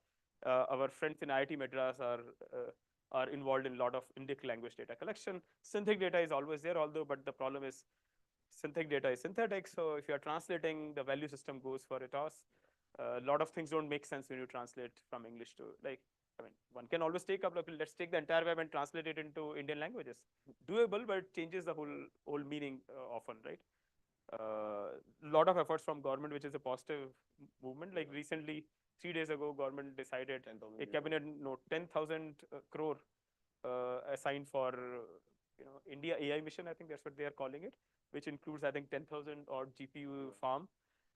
Our friends in IIT Madras are involved in a lot of Indic language data collection. Synthetic data is always there, but the problem is synthetic data is synthetic. So if you are translating, the value system goes for a toss. A lot of things don't make sense when you translate from English to one can always take up, let's take the entire web and translate it into Indian languages. Doable, but it changes the whole meaning often, right? Lot of efforts from government, which is a positive movement. Like recently, 3 days ago, government decided a cabinet note, 10,000 crore assigned for India AI mission. I think that's what they are calling it, which includes, I think, 10,000 or GPU farm,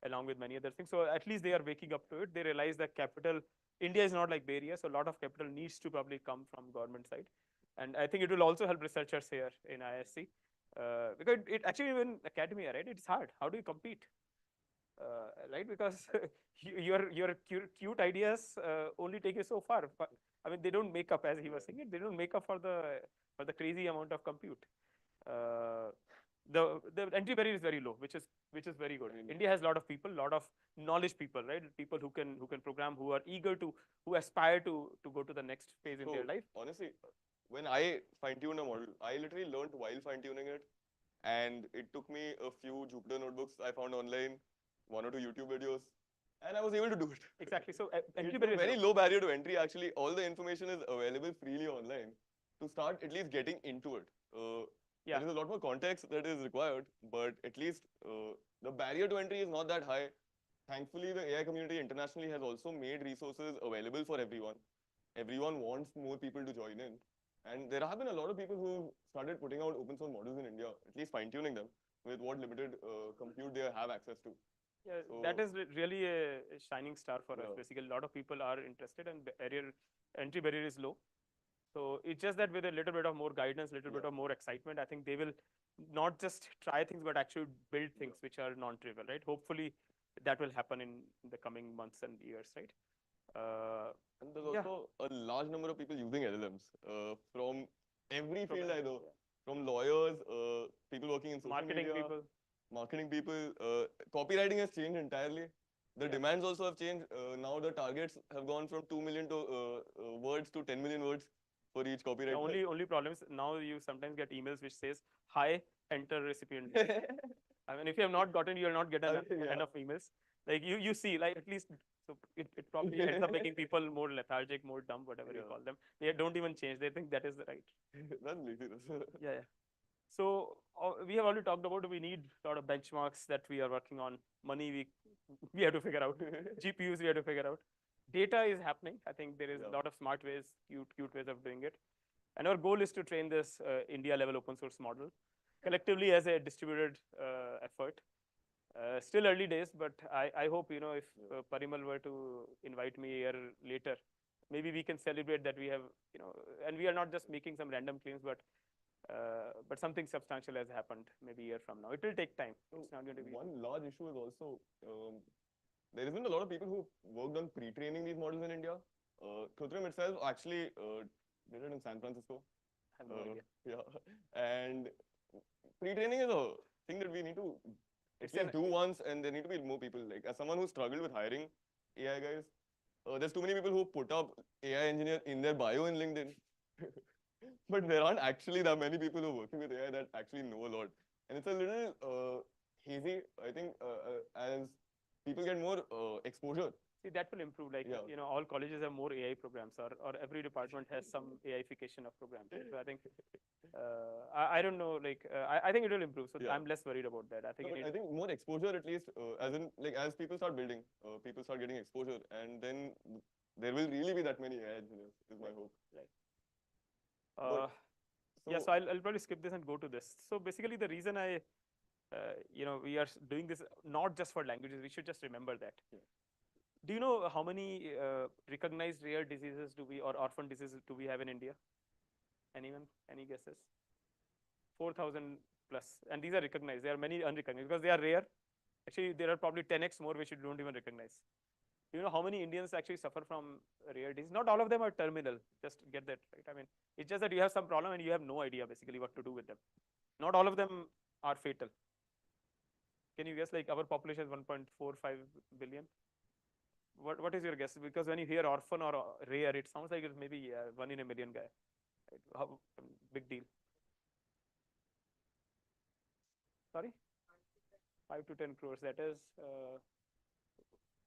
along with many other things. So at least they are waking up to it. They realize that India is not like Bay Area, so a lot of capital needs to probably come from government side. And I think it will also help researchers here in ISC. Because it actually, even academia, right? It's hard. How do you compete? right? Because your cute ideas only take you so far. But, I mean, they don't make up, as he was saying it, they don't make up for the crazy amount of compute. Uh, the entry barrier is very low, which is very good. India has a lot of people, lot of knowledge people, right? People who can program, who are eager to, who aspire to go to the next phase in their life. Honestly, when I fine-tuned a model, I literally learned while fine-tuning it, and it took me a few Jupyter notebooks I found online, one or two YouTube videos, and I was able to do it. Exactly. So entry It's a barrier is very low. low barrier to entry. Actually, all the information is available freely online to start at least getting into it. Yeah. There is a lot more context that is required, but at least the barrier to entry is not that high. Thankfully, the AI community internationally has also made resources available for everyone. Everyone wants more people to join in. And there have been a lot of people who started putting out open source models in India, at least fine-tuning them with what limited compute they have access to. Yeah, So, that is really a shining star for us. Yeah. Basically, a lot of people are interested, and entry barrier is low. So it's just that with a little bit of more guidance, little bit Yeah. of more excitement, I think they will not just try things, but actually build things which are non-trivial, right? Hopefully, that will happen in the coming months and years, right? And there's Yeah. also a large number of people using LLMs from every From field I know, yeah. from lawyers, people working in social Marketing media, people. marketing people. Copywriting has changed entirely. The Yeah. demands also have changed. Now the targets have gone from 2 million to words to 10 million words for each The copywriter. only problem is now you sometimes get emails which says, "Hi, enter recipient." I mean, if you have not gotten, you will not get Yeah. enough emails. Like you see, like at least, so it probably ends up making people more lethargic, more dumb, whatever you Yeah. call them. They don't even change. They think that is the right. That's laziness. Yeah, yeah. So we have already talked about we need a lot of benchmarks that we are working on. Money we have to figure out. GPUs we have to figure out. Data is happening. I think there is a Yeah. lot of smart ways, cute ways of doing it. And our goal is to train this India level open source model collectively as a distributed effort. Still early days, but I hope, if Parimal were to invite me a year later, maybe we can celebrate that we have, and we are not just making some random claims, but something substantial has happened maybe a year from now. It will take time. It's not going to be. One large issue is also there isn't a lot of people who worked on pre-training these models in India. Kutrim itself actually did it in San Francisco. I have no idea. Yeah, and pre-training is a thing that we need to It's at least do once, and there need to be more people. Like as someone who struggled with hiring AI guys, there's too many people who put up AI engineer in their bio in LinkedIn. But there aren't actually that many people who are working with AI that actually know a lot. And it's a little hazy, I think, as people get more exposure. See, that will improve. Like, Yeah. all colleges have more AI programs, or every department has some AIification of programs. So I think, I don't know, like, I think it will improve. So Yeah. I'm less worried about that. I think No, but I think more exposure, at least, as in, like, as people start building, people start getting exposure, and then there will really be that many AI engineers, is my hope. Right. But, Yeah, so I'll probably skip this and go to this. So basically, the reason we are doing this not just for languages, we should just remember that. Yeah. Do you know how many recognized rare diseases or orphan diseases do we have in India? Anyone? Any guesses? 4,000 plus. And these are recognized. There are many unrecognized because they are rare. Actually, there are probably 10x more which you don't even recognize. Do you know how many Indians actually suffer from rare disease? Not all of them are terminal. Just get that right. I mean, it's just that you have some problem and you have no idea basically what to do with them. Not all of them are fatal. Can you guess? Like our population is 1.45 billion. What is your guess? Because when you hear orphan or rare, it sounds like it's maybe 1 in a million guy. Right? How big deal? Sorry, 5 to 10 crores. That is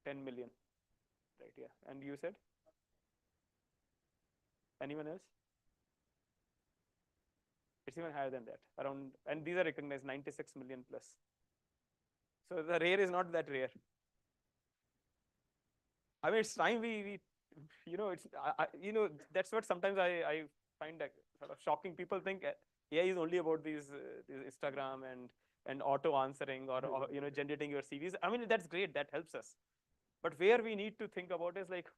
10 million. Right? Yeah. And you said? Anyone else? It's even higher than that. Around, and these are recognized 96 million plus. So the rare is not that rare. I mean, it's time we it's that's what sometimes I find that sort of shocking. People think AI is only about these Instagram and auto answering or generating your CVs. I mean, that's great. That helps us. But where we need to think about is like,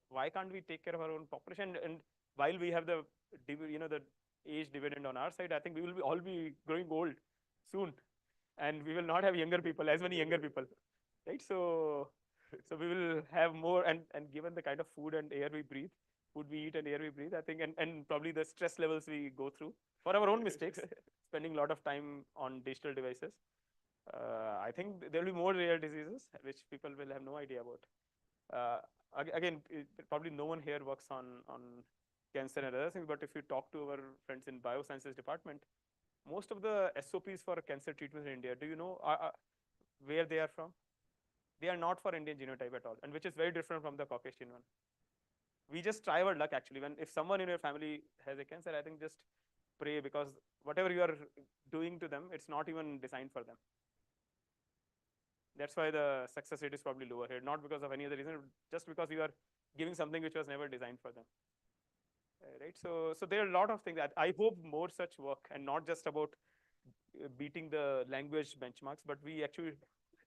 why can't we take care of our own population? And while we have the age dividend on our side, I think we will all be growing old soon. and we will not have younger people, as many younger people, right? So we will have more, and given the kind of food and air we breathe, food we eat and air we breathe, I think, and probably the stress levels we go through for our own mistakes, spending a lot of time on digital devices, I think there will be more rare diseases which people will have no idea about. Again, probably no one here works on cancer and other things, but if you talk to our friends in biosciences department, most of the SOPs for cancer treatments in India, do you know where they are from? They are not for Indian genotype at all, and which is very different from the Caucasian one. We just try our luck actually. When if someone in your family has a cancer, I think just pray, because whatever you are doing to them, it's not even designed for them. That's why the success rate is probably lower here, not because of any other reason, just because you are giving something which was never designed for them. Right? So there are a lot of things that I hope more such work, and not just about beating the language benchmarks, but we actually,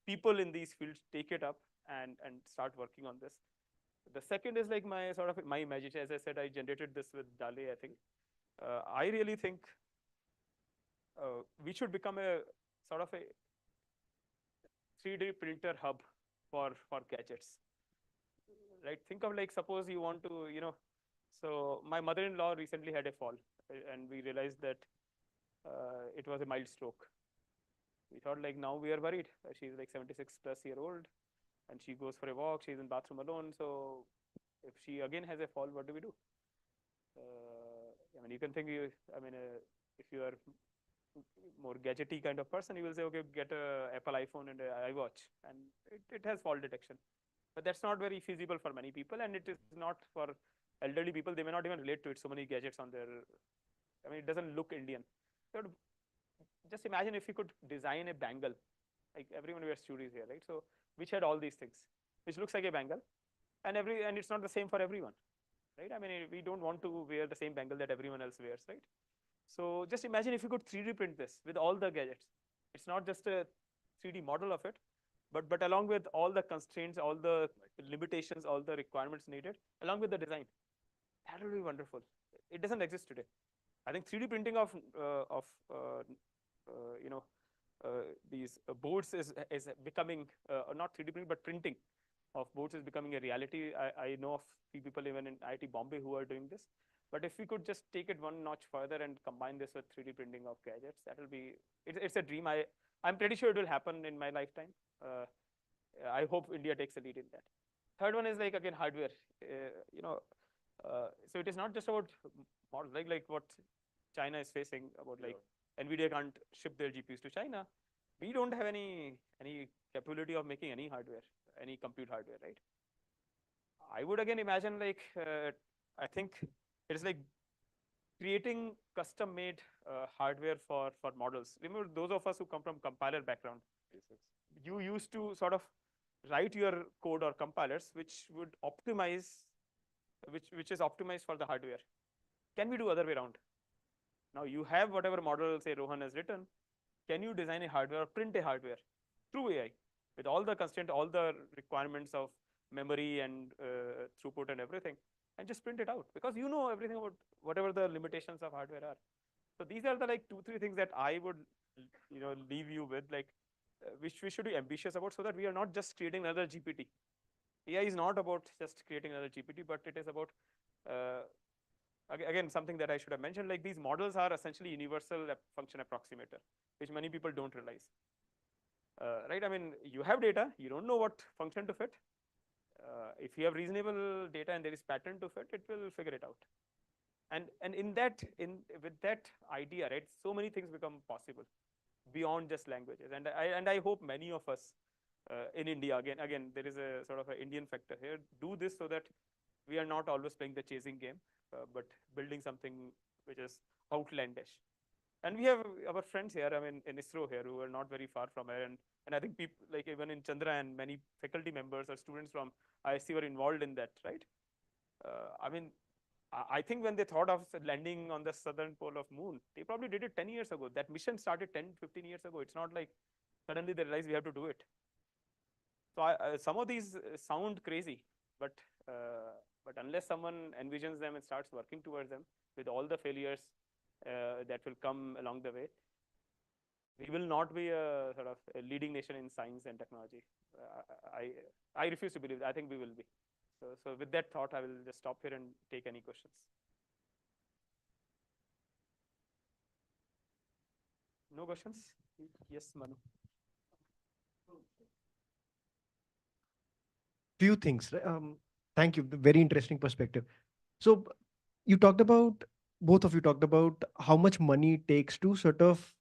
people in these fields take it up and start working on this. The second is like my sort of my imagination. As I said, I generated this with DALL-E, I think. I really think we should become a sort of a 3D printer hub for gadgets. Right? Think of like, suppose you want to, so my mother-in-law recently had a fall, and we realized that it was a mild stroke. We thought like, now we are worried. She's like 76+-year-old, and she goes for a walk. She's in bathroom alone. So if she again has a fall, what do we do? I mean, you can think, if you are more gadgety kind of person, you will say, okay, get a Apple iPhone and an iWatch, and it has fall detection. But that's not very feasible for many people, and it is not for elderly people. They may not even relate to it. So many gadgets on their, I mean, it doesn't look Indian. So just imagine if you could design a bangle, like everyone wears chudis here, right? So which had all these things, which looks like a bangle, and it's not the same for everyone, right? I mean, we don't want to wear the same bangle that everyone else wears, right? So just imagine if you could 3D print this with all the gadgets. It's not just a 3D model of it, but along with all the constraints, all the limitations, all the requirements needed, along with the design. That would be wonderful. It doesn't exist today. I think 3D printing of these boards is becoming, not 3D printing, but printing of boards is becoming a reality. I know of few people even in IIT Bombay who are doing this. But if we could just take it one notch further and combine this with 3D printing of gadgets, that will be, it's a dream. I'm pretty sure it will happen in my lifetime. I hope India takes a lead in that. Third one is like, again, hardware. So it is not just about models, like what China is facing about, like NVIDIA can't ship their GPUs to China. We don't have any capability of making any hardware, any compute hardware, right? I would again imagine like, I think it is like creating custom-made hardware for models. Remember, those of us who come from compiler background, you used to sort of write your code or compilers which would optimize, which is optimized for the hardware. Can we do other way around? Now you have whatever model, say Rohan has written. Can you design a hardware or print a hardware through AI with all the constraint, all the requirements of memory and throughput and everything, and just print it out, because you know everything about whatever the limitations of hardware are. So these are the like 2-3 things that I would leave you with, like which we should be ambitious about, so that we are not just creating another GPT. AI is not about just creating another GPT, but it is about again, something that I should have mentioned, like these models are essentially universal function approximator, which many people don't realize. Right? I mean, you have data, you don't know what function to fit. If you have reasonable data and there is pattern to fit, it will figure it out. And with that idea, right, so many things become possible beyond just languages. And I hope many of us in India, again, there is a sort of an Indian factor here, do this so that we are not always playing the chasing game, but building something which is outlandish. And we have our friends here, I mean, in ISRO here, who are not very far from here. And I think people, like even in Chandrayaan, many faculty members or students from ISC were involved in that, right? I mean, I think when they thought of landing on the southern pole of moon, they probably did it 10 years ago. That mission started 10-15 years ago. It's not like suddenly they realized we have to do it. So some of these sound crazy, but unless someone envisions them and starts working towards them with all the failures that will come along the way, we will not be a sort of a leading nation in science and technology. I refuse to believe that. I think we will be. So with that thought, I will just stop here and take any questions. No questions? Yes, Manu. Few things. Thank you. Very interesting perspective. So you talked about, both of you talked about how much money it takes to sort of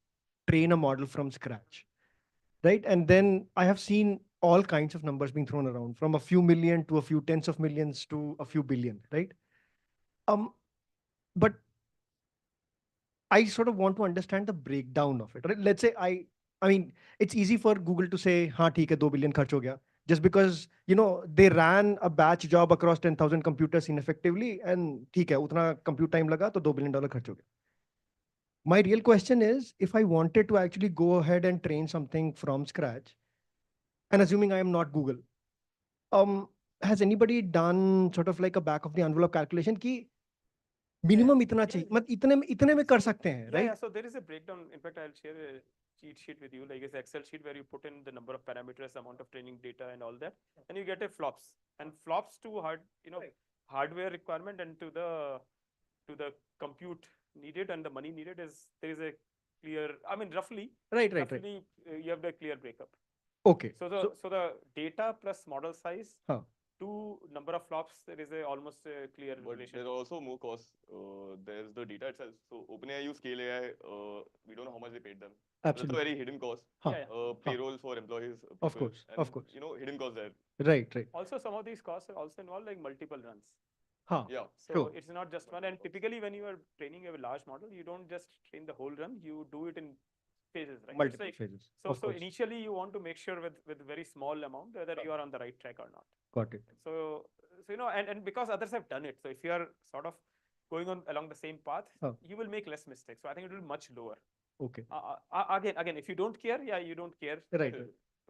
train a model from scratch, right? And then I have seen all kinds of numbers being thrown around, from a few million to a few tens of millions to a few billion, right? But I sort of want to understand the breakdown of it, right? Let's say I mean, it's easy for Google to say, "हाँ ठीक है, 2 billion खर्च हो गया," just because they ran a batch job across 10,000 computers ineffectively, and ठीक है, उतना compute time लगा तो $2 billion खर्च हो गया. My real question is, if I wanted to actually go ahead and train something from scratch, and assuming I am not Google, has anybody done sort of like a back of the envelope calculation कि minimum इतना चाहिए, मतलब इतने में कर सकते हैं, right? Yeah, so there is a breakdown. In fact, I'll share a cheat sheet with you, like it's Excel sheet where you put in the number of parameters, amount of training data, and all that, and you get a flops. And flops to hardware requirement and to the compute needed and the money needed there is a clear. I mean, roughly. Right. You have the clear breakup. Okay. So the data plus model size. To number of flops, there is almost a clear relation. There's also more costs. There's the data itself. So OpenAI use Scale AI. We don't know how much they paid them. Absolutely. That's a very hidden cost. Payroll for employees. Of course. Hidden costs there. Right. Also, some of these costs also involve like multiple runs. Yeah. So it's not just one. And typically, when you are training a large model, you don't just train the whole run. You do it in phases, right? Multiple phases. So initially, you want to make sure with very small amount whether you are on the right track or not. Got it. So and because others have done it, so if you are sort of going on along the same path, you will make less mistakes. So I think it will be much lower. Okay. Again, if you don't care, you don't care. Right.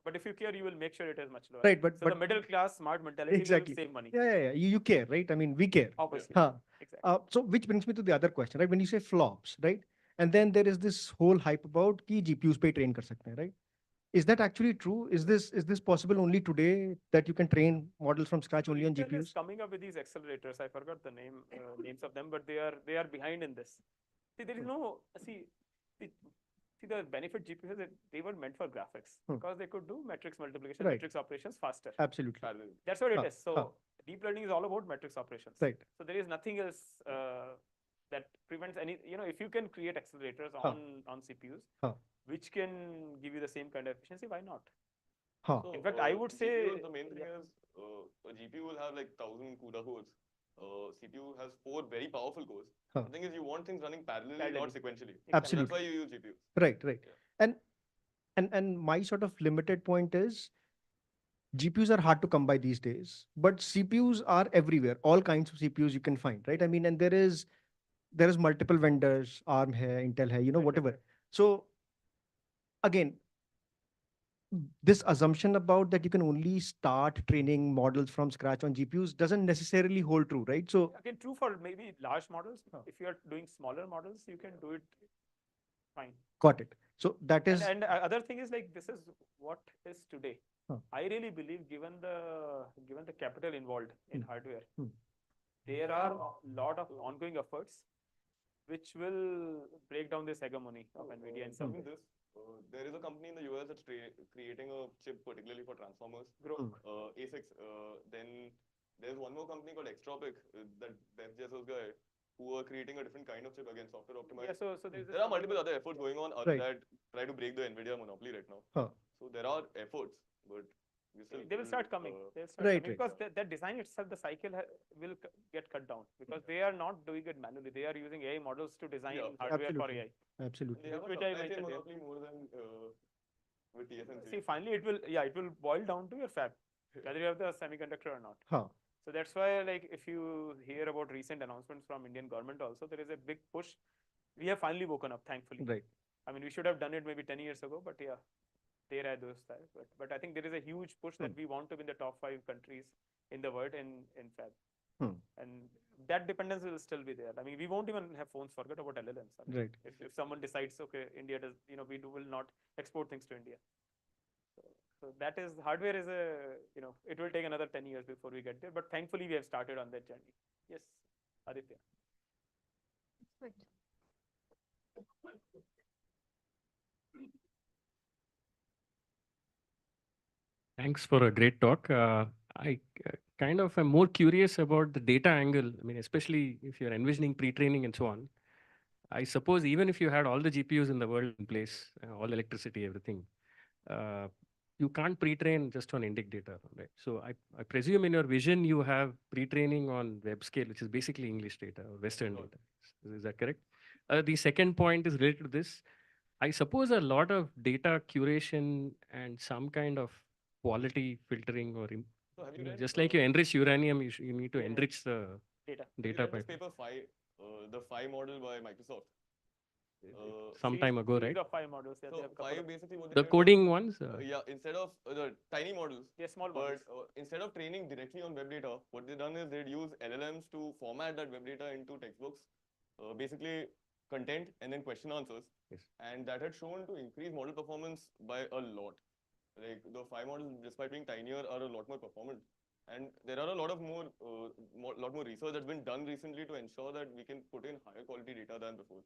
But if you care, you will make sure it is much lower. Right, but the middle class smart mentality exactly will save money. Yeah. You care, right? I mean, we care. Obviously. Exactly. So which brings me to the other question, right? When you say flops, right? And then there is this whole hype about कि GPUs पे train कर सकते हैं, right? Is that actually true? Is this possible only today that you can train models from scratch only on GPUs? Is coming up with these accelerators. I forgot the names of them, but they are behind in this. See, there is no the benefit GPUs they were meant for graphics because they could do matrix multiplication, matrix operations faster. Absolutely. That's what it is. So deep learning is all about matrix operations. Right. So there is nothing else that prevents any. If you can create accelerators on CPUs, which can give you the same kind of efficiency, why not? So, in fact, I would say the main thing is a GPU will have like 1,000 CUDA cores. CPU has 4 very powerful cores. The thing is, you want things running parallelly, not sequentially. Absolutely. So that's why you use GPUs. Right. Yeah. And my sort of limited point is, GPUs are hard to come by these days, but CPUs are everywhere. All kinds of CPUs you can find, right? I mean, and there is multiple vendors, ARM hai, Intel hai, whatever. So again, this assumption about that you can only start training models from scratch on GPUs doesn't necessarily hold true, right? So again, true for maybe large models. If you are doing smaller models, you can do it fine. Got it. So that is. And other thing is like this is what is today. I really believe, given the capital involved in hardware, there are a lot of ongoing efforts which will break down this hegemony of NVIDIA in some way. There is a company in the US that's creating a chip particularly for transformers. ASICs. Then there's one more company called Extropic, that Dev Jesus guy, who are creating a different kind of chip, again, software optimized. Yeah, so there are multiple other efforts going on that try to break the NVIDIA monopoly right now. So there are efforts, but they will start coming. Because that design itself, the cycle will get cut down because they are not doing it manually. They are using AI models to design hardware for AI. Absolutely. They have which a I mentioned monopoly more than with TSMC. See, finally, it will boil down to your fab, whether you have the semiconductor or not. So that's why, like, if you hear about recent announcements from Indian government, also there is a big push. We have finally woken up, thankfully. Right. I mean, we should have done it maybe 10 years ago, but yeah. There are those types, but I think there is a huge push that we want to be in the top 5 countries in the world in fab, and that dependence will still be there. I mean, we won't even have phones. Forget about LLMs. I mean, Right. if someone decides, okay, India does, will not export things to India. So that is hardware is it will take another 10 years before we get there. But thankfully, we have started on that journey. Yes, Aditya. Right. Thanks for a great talk. I kind of am more curious about the data angle. I mean, especially if you're envisioning pre-training and so on. I suppose even if you had all the GPUs in the world in place, all electricity, everything, uh, you can't pre-train just on Indic data, right? So I presume in your vision you have pre-training on web scale, which is basically English data or Western data. Is that correct? The second point is related to this. I suppose a lot of data curation and some kind of quality filtering or So have you read, just like you enrich uranium, you need to Yeah, yeah. enrich the Data. have you data read this pipe paper 5, the 5 model by Microsoft? some Series- time ago, series right? of 5 models. Yeah, they So have couple 5 of, basically what they The did was, coding ones. yeah, instead of the tiny models, they're small but models. instead of training directly on web data, what they've done is they'd use LLMs to format that web data into textbooks, basically content and then question answers. Yes. And that had shown to increase model performance by a lot. Like the 5 models, despite being tinier, are a lot more performant. And there are a lot of lot more research that's been done recently to ensure that we can put in higher quality data than before.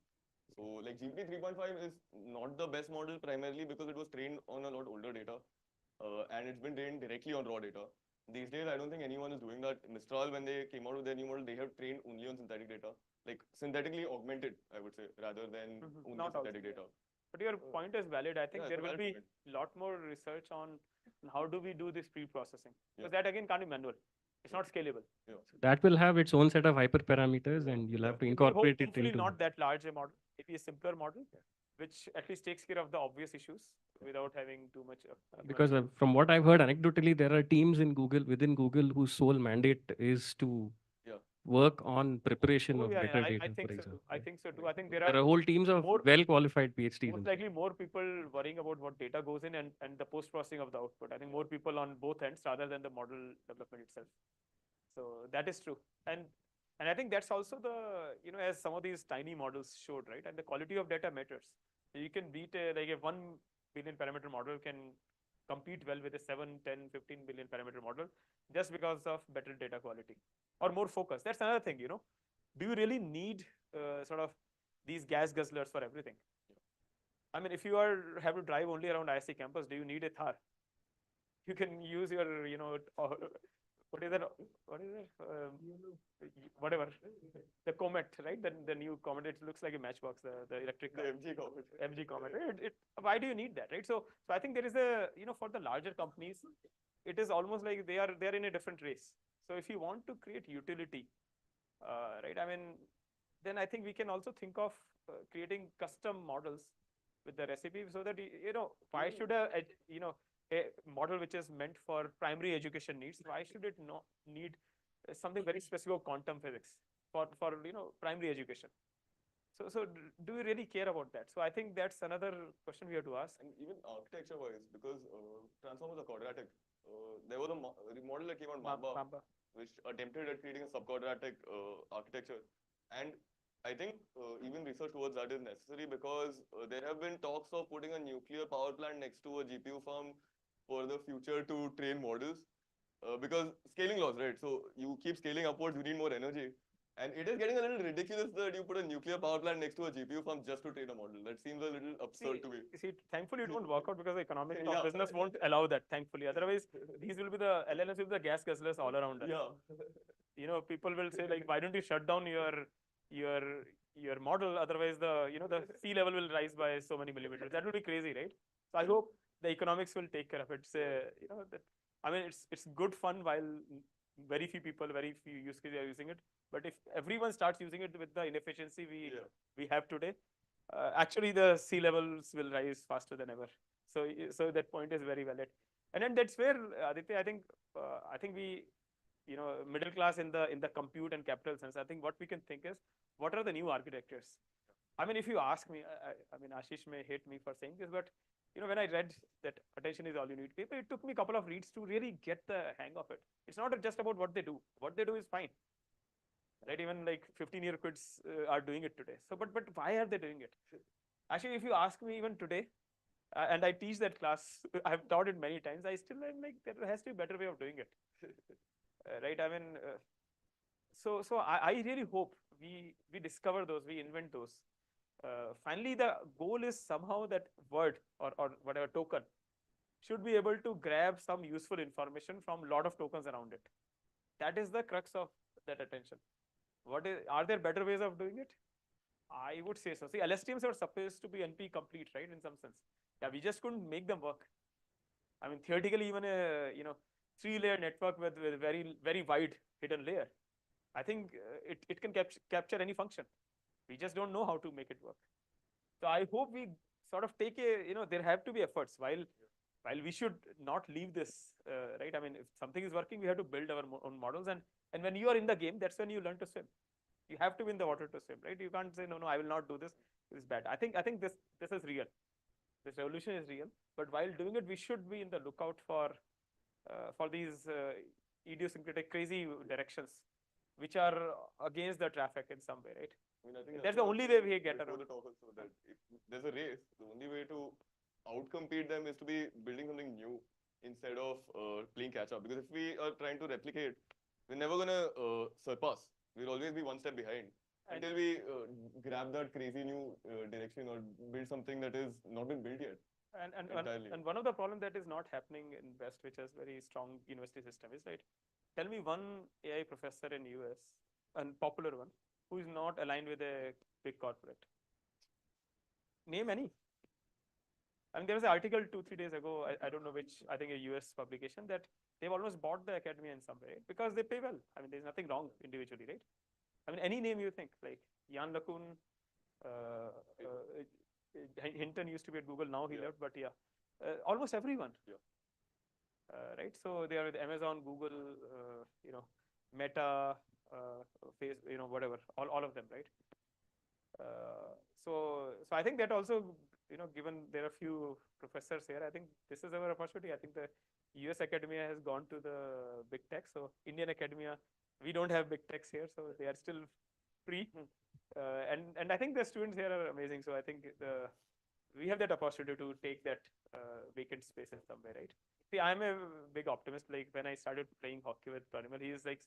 So like GPT 3.5 is not the best model primarily because it was trained on a lot older data, and it's been trained directly on raw data. These days, I don't think anyone is doing that. Mistral, when they came out with their new model, they have trained only on synthetic data, like synthetically augmented, I would say, rather than only Not also, synthetic data. But your point is valid. I think yeah, there it's a will be valid a lot more research on how do we do this pre-processing. Because Yeah. that again can't be manual. It's not scalable. That will have its own set of hyperparameters, and you'll have to incorporate it Hopefully into. not that large a model, maybe a simpler model, which at least takes care of the obvious issues without having too much of. Because from what I've heard anecdotally, there are teams in Google, within Google, whose sole mandate is to Yeah. work on preparation Oh, of yeah, better I data, think for so example. too. I think so too. I think there There are are whole teams of more- well-qualified PhDs. most and likely more people worrying about what data goes in and the post-processing of the output. I think more people on both ends rather than the model development itself. So that is true. And I think that's also the, as some of these tiny models showed, right? And the quality of data matters. You can beat like a 1 billion parameter model can compete well with a 7, 10, 15 billion parameter model just because of better data quality or more focus. That's another thing, Do you really need sort of these gas guzzlers for everything? I mean, if you have to drive only around ISC campus, do you need a Thar? You can use your, what is that? What is it? Whatever. The Comet, right? The new Comet. It looks like a matchbox. The electric car. The MG Comet. MG Comet. Why do you need that, right? So I think there is a, for the larger companies, it is almost like they are in a different race. So if you want to create utility, right? I mean, then I think we can also think of creating custom models with the recipe so that why should a model which is meant for primary education needs, why should it not need something very specific of quantum physics for primary education? So do you really care about that? So I think that's another question we have to ask. And even architecture wise, because transformers are quadratic. There was a model that came out, Mamba, which attempted at creating a subquadratic architecture. And I think even research towards that is necessary because there have been talks of putting a nuclear power plant next to a GPU farm for the future to train models. Because scaling laws, right? So you keep scaling upwards, you need more energy. And it is getting a little ridiculous that you put a nuclear power plant next to a GPU farm just to train a model. That seems a little absurd to me. See, thankfully it won't work out because the economics Yeah. of business won't allow that, thankfully. Otherwise, these will be the LLMs will be the gas guzzlers all around us. Yeah. People will say like, why don't you shut down your model? Otherwise, the sea level will rise by so many millimeters. That will be crazy, right? So I hope the economics will take care of it. I mean, it's good fun while very few people, very few use cases are using it. But if everyone starts using it with the inefficiency we have today, actually the sea levels will rise faster than ever. So that point is very valid. And then that's where Aditya, I think we, middle class in the compute and capital sense, I think what we can think is, what are the new architectures? I mean, if you ask me, I mean, Ashish may hate me for saying this, but when I read that attention is all you need paper, it took me a couple of reads to really get the hang of it. It's not just about what they do. What they do is fine. right? Even like 15-year kids are doing it today. So, but why are they doing it? Actually, if you ask me even today, and I teach that class, I've taught it many times, I still am like, there has to be a better way of doing it. Right? I mean, so I really hope we discover those, we invent those. Finally, the goal is somehow that word or whatever token should be able to grab some useful information from a lot of tokens around it. That is the crux of that attention. Are there better ways of doing it? I would say so. See, LSTMs are supposed to be NP complete, right? In some sense. Yeah, we just couldn't make them work. I mean, theoretically, even a 3-layer network with very wide hidden layer, I think it can capture any function. We just don't know how to make it work. So I hope we sort of take there have to be efforts while we should not leave this, right? I mean, if something is working, we have to build our own models. And when you are in the game, that's when you learn to swim. You have to be in the water to swim, right? You can't say, no, I will not do this. This is bad. I think this is real. This revolution is real. But while doing it, we should be in the lookout for these idiosyncratic, crazy directions, which are against the traffic in some way, right? I mean, I think that's the only way we get before around. the talk also that if there's a race, the only way to outcompete them is to be building something new instead of playing catch up. Because if we are trying to replicate, we're never gonna surpass. We'll always be one step behind until we grab that crazy new direction or build something that is not been built yet. And one of the problems that is not happening in West, which has very strong university system, is right. Tell me one AI professor in US, a popular one, who is not aligned with a big corporate. Name any. I mean, there was an article 2-3 days ago, I don't know which, I think a US publication, that they've almost bought the academia in some way because they pay well. I mean, there's nothing wrong individually, right? I mean, any name you think, like Jan LeCun, Hinton used to be at Google, now he left, but yeah, almost everyone. Yeah. Right? So they are with Amazon, Google, Meta, Face, whatever, all of them, right? So I think that also, given there are few professors here, I think this is our opportunity. I think the US academia has gone to the big tech. So Indian academia, we don't have big techs here, so they are still free. And I think the students here are amazing. So I think we have that opportunity to take that vacant space in some way, right? See, I'm a big optimist. Like when I started playing hockey with Pranimel, he is like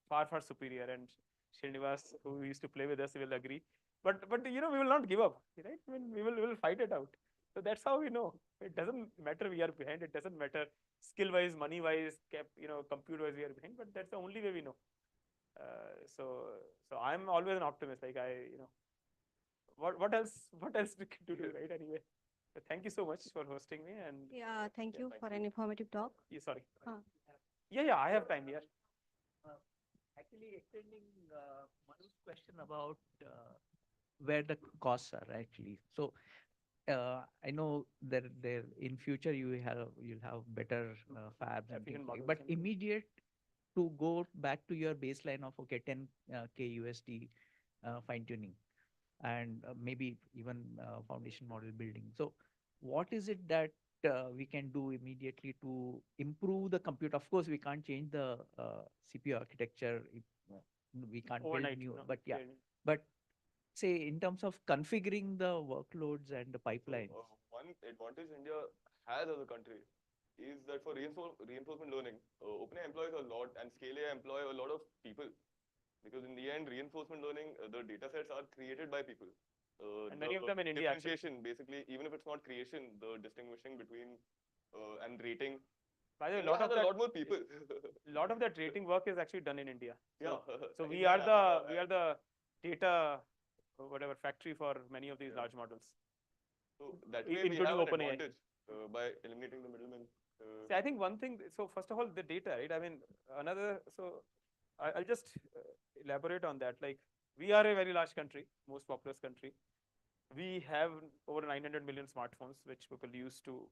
far superior, and Srinivas, who used to play with us, will agree. But we will not give up, right? I mean, we will fight it out. So that's how we know. It doesn't matter we are behind. It doesn't matter skill-wise, money-wise, compute-wise we are behind. But that's the only way we know. So I'm always an optimist. Like what else to do, right? Anyway, thank you so much for hosting me. And Yeah, thank you for an informative talk. yeah, sorry. Huh. Yeah, I have time here. Actually, extending Manu's question about where the costs are actually. So I know that there in future you'll have better fabs and things like, but immediate to go back to your baseline of 10K USD fine tuning and maybe even foundation model building. So what is it that we can do immediately to improve the compute? Of course, we can't change the CPU architecture. We can't Overnight, build new, but yeah, but say in terms of configuring the workloads and the pipelines. So, one advantage India has as a country is that for reinforcement learning, OpenAI employs a lot and ScaleAI employ a lot of people. Because in the end, reinforcement learning, the data sets are created by people. And many of them in India. Differentiation, basically, even if it's not creation, the distinguishing between and rating. By the way, A lot more people. A lot of that rating work is actually done in India. Yeah. So we are the data, whatever, factory for many of these large models. So that way we have an advantage by eliminating the middlemen. See, I think one thing. So first of all, the data, right? I mean, So I'll just elaborate on that. Like, we are a very large country, most populous country. We have over 900 million smartphones, which people use to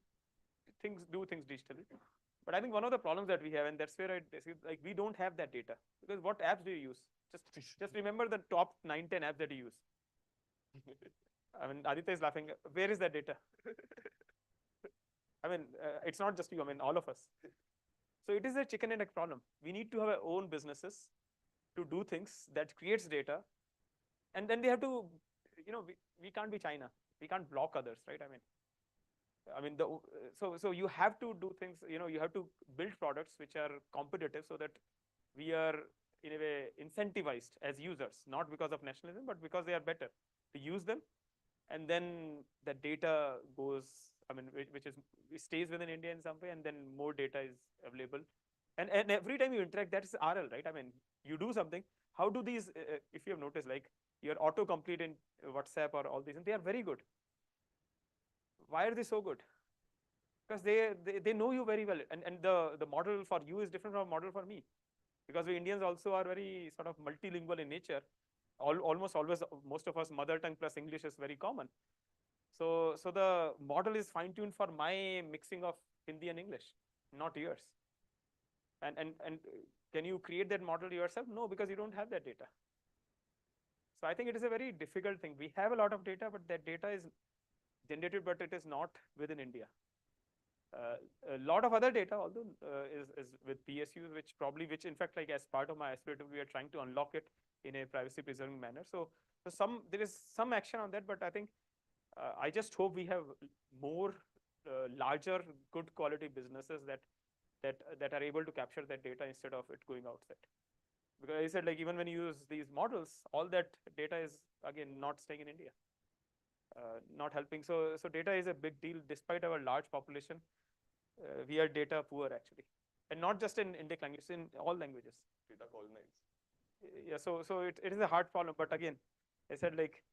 do things digitally. But I think one of the problems that we have, and that's where I see, like, we don't have that data. Because what apps do you use? Just remember the top 9-10 apps that you use. I mean, Aditya is laughing. Where is that data? I mean, it's not just you. I mean, all of us. So it is a chicken and egg problem. We need to have our own businesses to do things that creates data, and then we have to, we can't be China. We can't block others, right? I mean, so you have to do things. You have to build products which are competitive, so that we are in a way incentivized as users, not because of nationalism, but because they are better to use them, and then the data goes. I mean, which stays within India in some way, and then more data is available, and every time you interact, that is RL, right? I mean, you do something. How do these? If you have noticed, like your autocomplete in WhatsApp or all these, and they are very good. Why are they so good? Because they know you very well, and the model for you is different from model for me, because we Indians also are very sort of multilingual in nature. Almost always, most of us, mother tongue plus English is very common. So the model is fine tuned for my mixing of Hindi and English, not yours. And can you create that model yourself? No, because you don't have that data. So I think it is a very difficult thing. We have a lot of data, but that data is generated, but it is not within India. A lot of other data, although is with PSUs, which in fact, like as part of my aspirative, we are trying to unlock it in a privacy preserving manner. So there is some action on that, but I think I just hope we have more larger, good quality businesses that are able to capture that data instead of it going outside. Because I said, like, even when you use these models, all that data is again not staying in India, not helping. So data is a big deal. Despite our large population, we are data poor actually, and not just in Indic language, in all languages. Data colonized. Yeah. So it is a hard problem. But again, I said, like,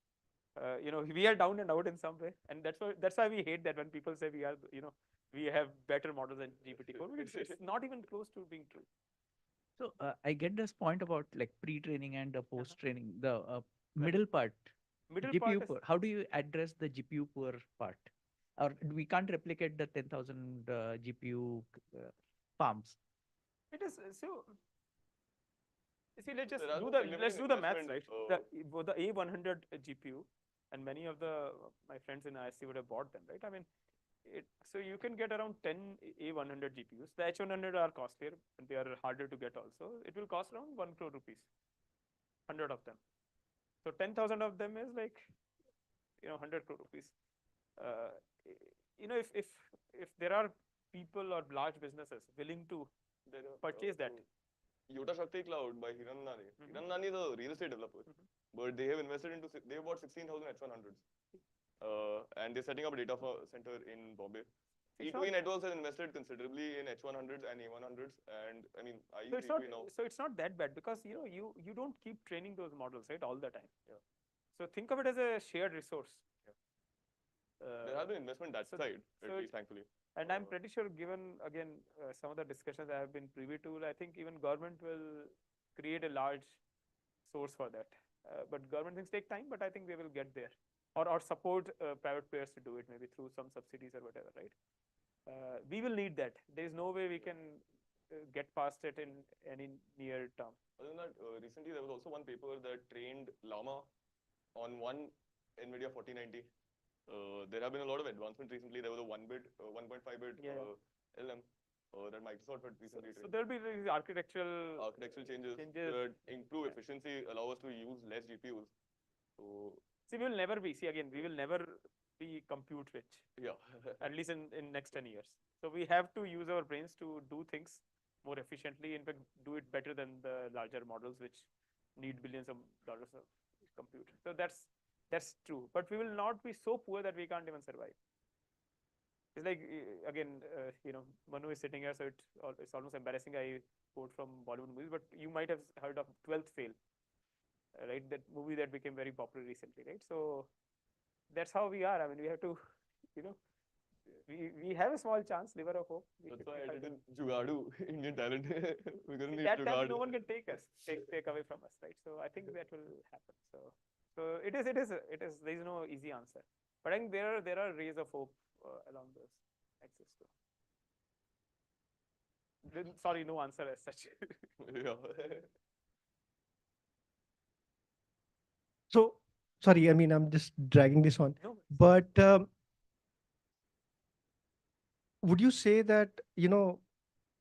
we are down and out in some way, and that's why we hate that when people say we are, we have better models than GPT-4. It's not even close to being true. So I get this point about like pre-training and post-training, the middle part, GPU poor. How do you address the GPU poor part? Or we can't replicate the 10,000 GPU farms. It is so. See, let's There just are do no the significant maths, investment, right? The A100 GPU, and many of my friends in ISC would have bought them, right? I mean, so you can get around 10 A100 GPUs. The H100 are costlier and they are harder to get also. It will cost around 1 crore rupees, 100 of them. So 10,000 of them is like, 100 crore rupees. If there are people or large businesses willing to purchase that. Yota Shakti Cloud by Hiran Nani. Hiran Nani is a real estate developer, but they have invested they bought 16,000 H100s. And they're setting up a data center in Bombay. E2E Networks has invested considerably in H100s and A100s, and I mean, I use E2E now. So it's not that bad, because you don't keep training those models, right, all the time. Yeah. So think of it as a shared resource. Yeah. There has been investment that side, at least, thankfully. And I'm pretty sure, given again some of the discussions I have been privy to, I think even government will create a large source for that. But government things take time, but I think they will get there, or support private players to do it, maybe through some subsidies or whatever, right? We will need that. There is no way we can get past it in any near term. Other than that, recently there was also one paper that trained Llama on one NVIDIA 4090. There have been a lot of advancements recently. There was a 1.5-bit LLM that Microsoft had recently trained. So there'll be these architectural changes that improve efficiency, allow us to use less GPUs. So see, we will never be compute rich. Yeah. At least in next 10 years. So we have to use our brains to do things more efficiently. In fact, do it better than the larger models, which need billions of dollars of compute. So that's true. But we will not be so poor that we can't even survive. It's like, again, Manu is sitting here, so it's almost embarrassing. I quote from Bollywood movies, but you might have heard of 12th Fail, right? That movie that became very popular recently, right? So that's how we are. I mean, we have to, we have a small chance, liver of hope. That's why I did Jugadu, Indian talent. We're going to need that Jugadu. No one can take away from us, right? So I think that will happen. So it is, there is no easy answer. But I think there are rays of hope along those axes too. Sorry, no answer as such. Yeah. So, sorry, I mean, I'm just dragging this on. No. But would you say that,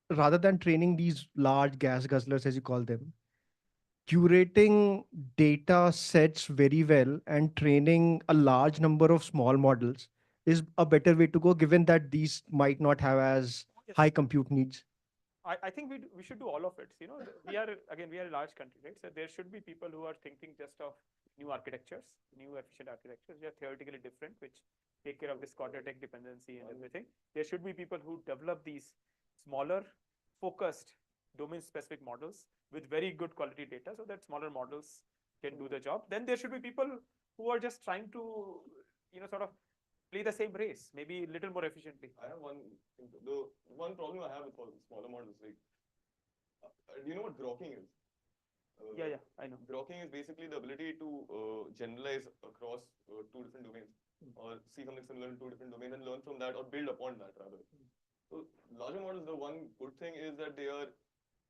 rather than training these large gas guzzlers, as you call them, curating data sets very well and training a large number of small models is a better way to go, given that these might not have as Yes. high compute needs? I think we should do all of it. You know, we are a large country, right? So there should be people who are thinking just of new architectures, new efficient architectures, which are theoretically different, which take care of this quadratic dependency and everything. There should be people who develop these smaller, focused, domain-specific models with very good quality data, so that smaller models can do the job. Then there should be people who are just trying to, sort of play the same race, maybe a little more efficiently. I have the one problem I have with all smaller models, like, do you know what grokking is? Yeah, I know. Grokking is basically the ability to generalize across two different domains, or see something similar in two different domains and learn from that, or build upon that rather. So larger models, the one good thing is that they are,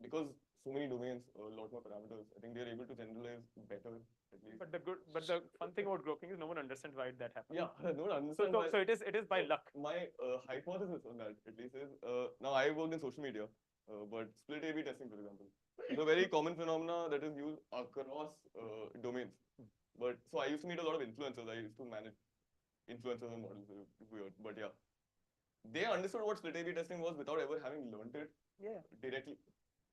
because so many domains, a lot more parameters, I think they are able to generalize better, at least. But the fun thing about grokking is no one understands why that happens. Yeah, no one understands. So it is by luck. My hypothesis on that, at least, is now I worked in social media, but split A/B testing, for example, is a very common phenomena that is used across domains. But so I used to meet a lot of influencers. I used to manage influencers and models. Weird, but yeah, they understood what split A/B testing was without ever having learned it directly.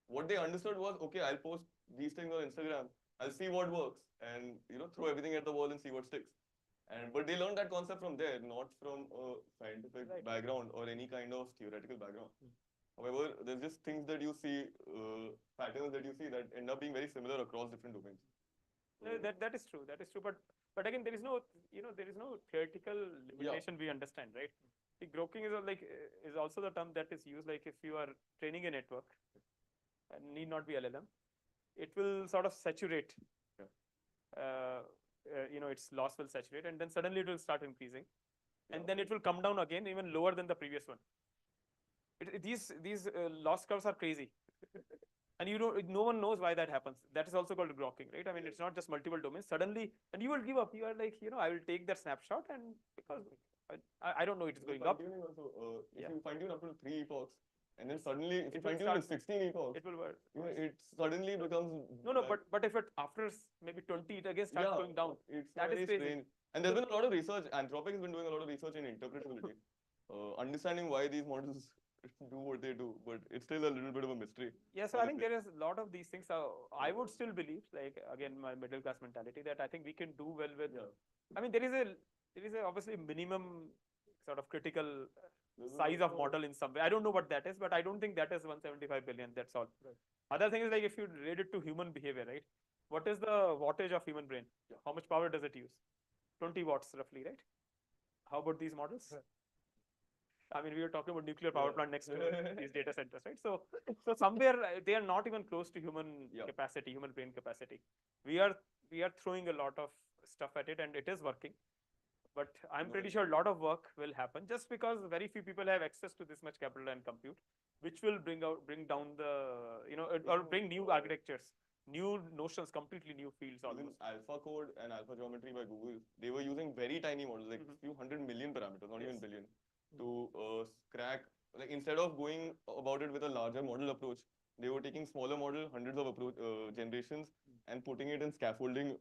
What they understood was, okay, I'll post these things on Instagram. I'll see what works, and throw everything at the wall and see what sticks. But they learned that concept from there, not from a scientific background or any kind of theoretical background. However, there's just things that you see, patterns that you see that end up being very similar across different domains. No, that is true. That is true. But again, there is no theoretical limitation we understand, right? The grokking is also the term that is used, like if you are training a network, and need not be LLM, it will sort of saturate. Its loss will saturate, and then suddenly it will start increasing, and then it will come down again, even lower than the previous one. These loss curves are crazy. And no one knows why that happens. That is also called grokking, right? I mean, it's not just multiple domains. Suddenly, and you will give up. You are like, I will take that snapshot, and because I don't know, it is going up. Also, if you fine tune up to 3 epochs, and then suddenly, if you fine tune with 16 epochs, it will work. It suddenly becomes no. But if it after maybe 20, it again starts going down. It's that very is crazy. strange. And there's been a lot of research. Anthropic has been doing a lot of research in interpretability, understanding why these models do what they do, but it's still a little bit of a mystery. Yeah, so I think there is a lot of these things. I would still believe, like again, my middle class mentality, that I think we can do well with. I mean, there is a obviously minimum sort of critical size of model in some way. I don't know what that is, but I don't think that is 175 billion. That's all. Right. Other thing is, like, if you relate it to human behavior, right? What is the wattage of human brain? How much power does it use? 20 watts roughly, right? How about these models? Right. I mean, we were talking about nuclear power plant next to these data centers, right? So somewhere they are not even close to human capacity, human brain capacity. We are throwing a lot of stuff at it, and it is working. But I'm pretty sure a lot of work will happen, just because very few people have access to this much capital and compute, which will bring down the, or bring new architectures, new notions, completely new fields. Even AlphaCode and Alpha Geometry by Google, they were using very tiny models, like few 100 million parameters, not even billion, to crack. Like, instead of going about it with a larger model approach, they were taking smaller model, hundreds of generations, and putting it in scaffolding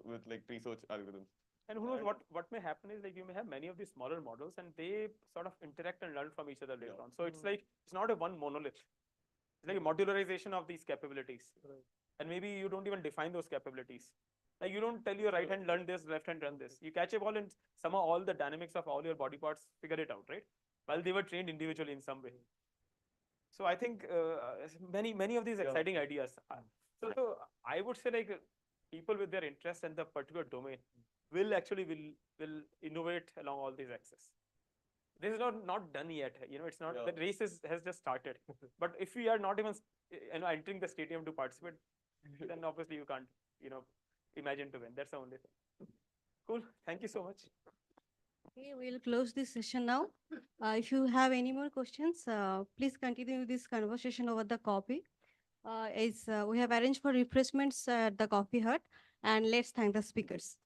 with like research algorithms. And who knows what may happen is, like, you may have many of these smaller models, and they sort of interact and learn from each other later on. So it's like, it's not a one monolith. It's like a modularization of these capabilities. Right. And maybe you don't even define those capabilities. Like, you don't tell your right hand learn this, left hand run this. You catch a ball, and somehow all the dynamics of all your body parts figure it out, right? While they were trained individually in some way. So I think many of these exciting ideas. So I would say, like, people with their interest in the particular domain will innovate along all these axes. This is not done yet. It's not, the race has just started. But if we are not even entering the stadium to participate, then obviously you can't imagine to win. That's the only thing. Cool. Thank you so much. Okay, we'll close this session now. If you have any more questions, please continue this conversation over the coffee. We have arranged for refreshments at the coffee hut, and let's thank the speakers.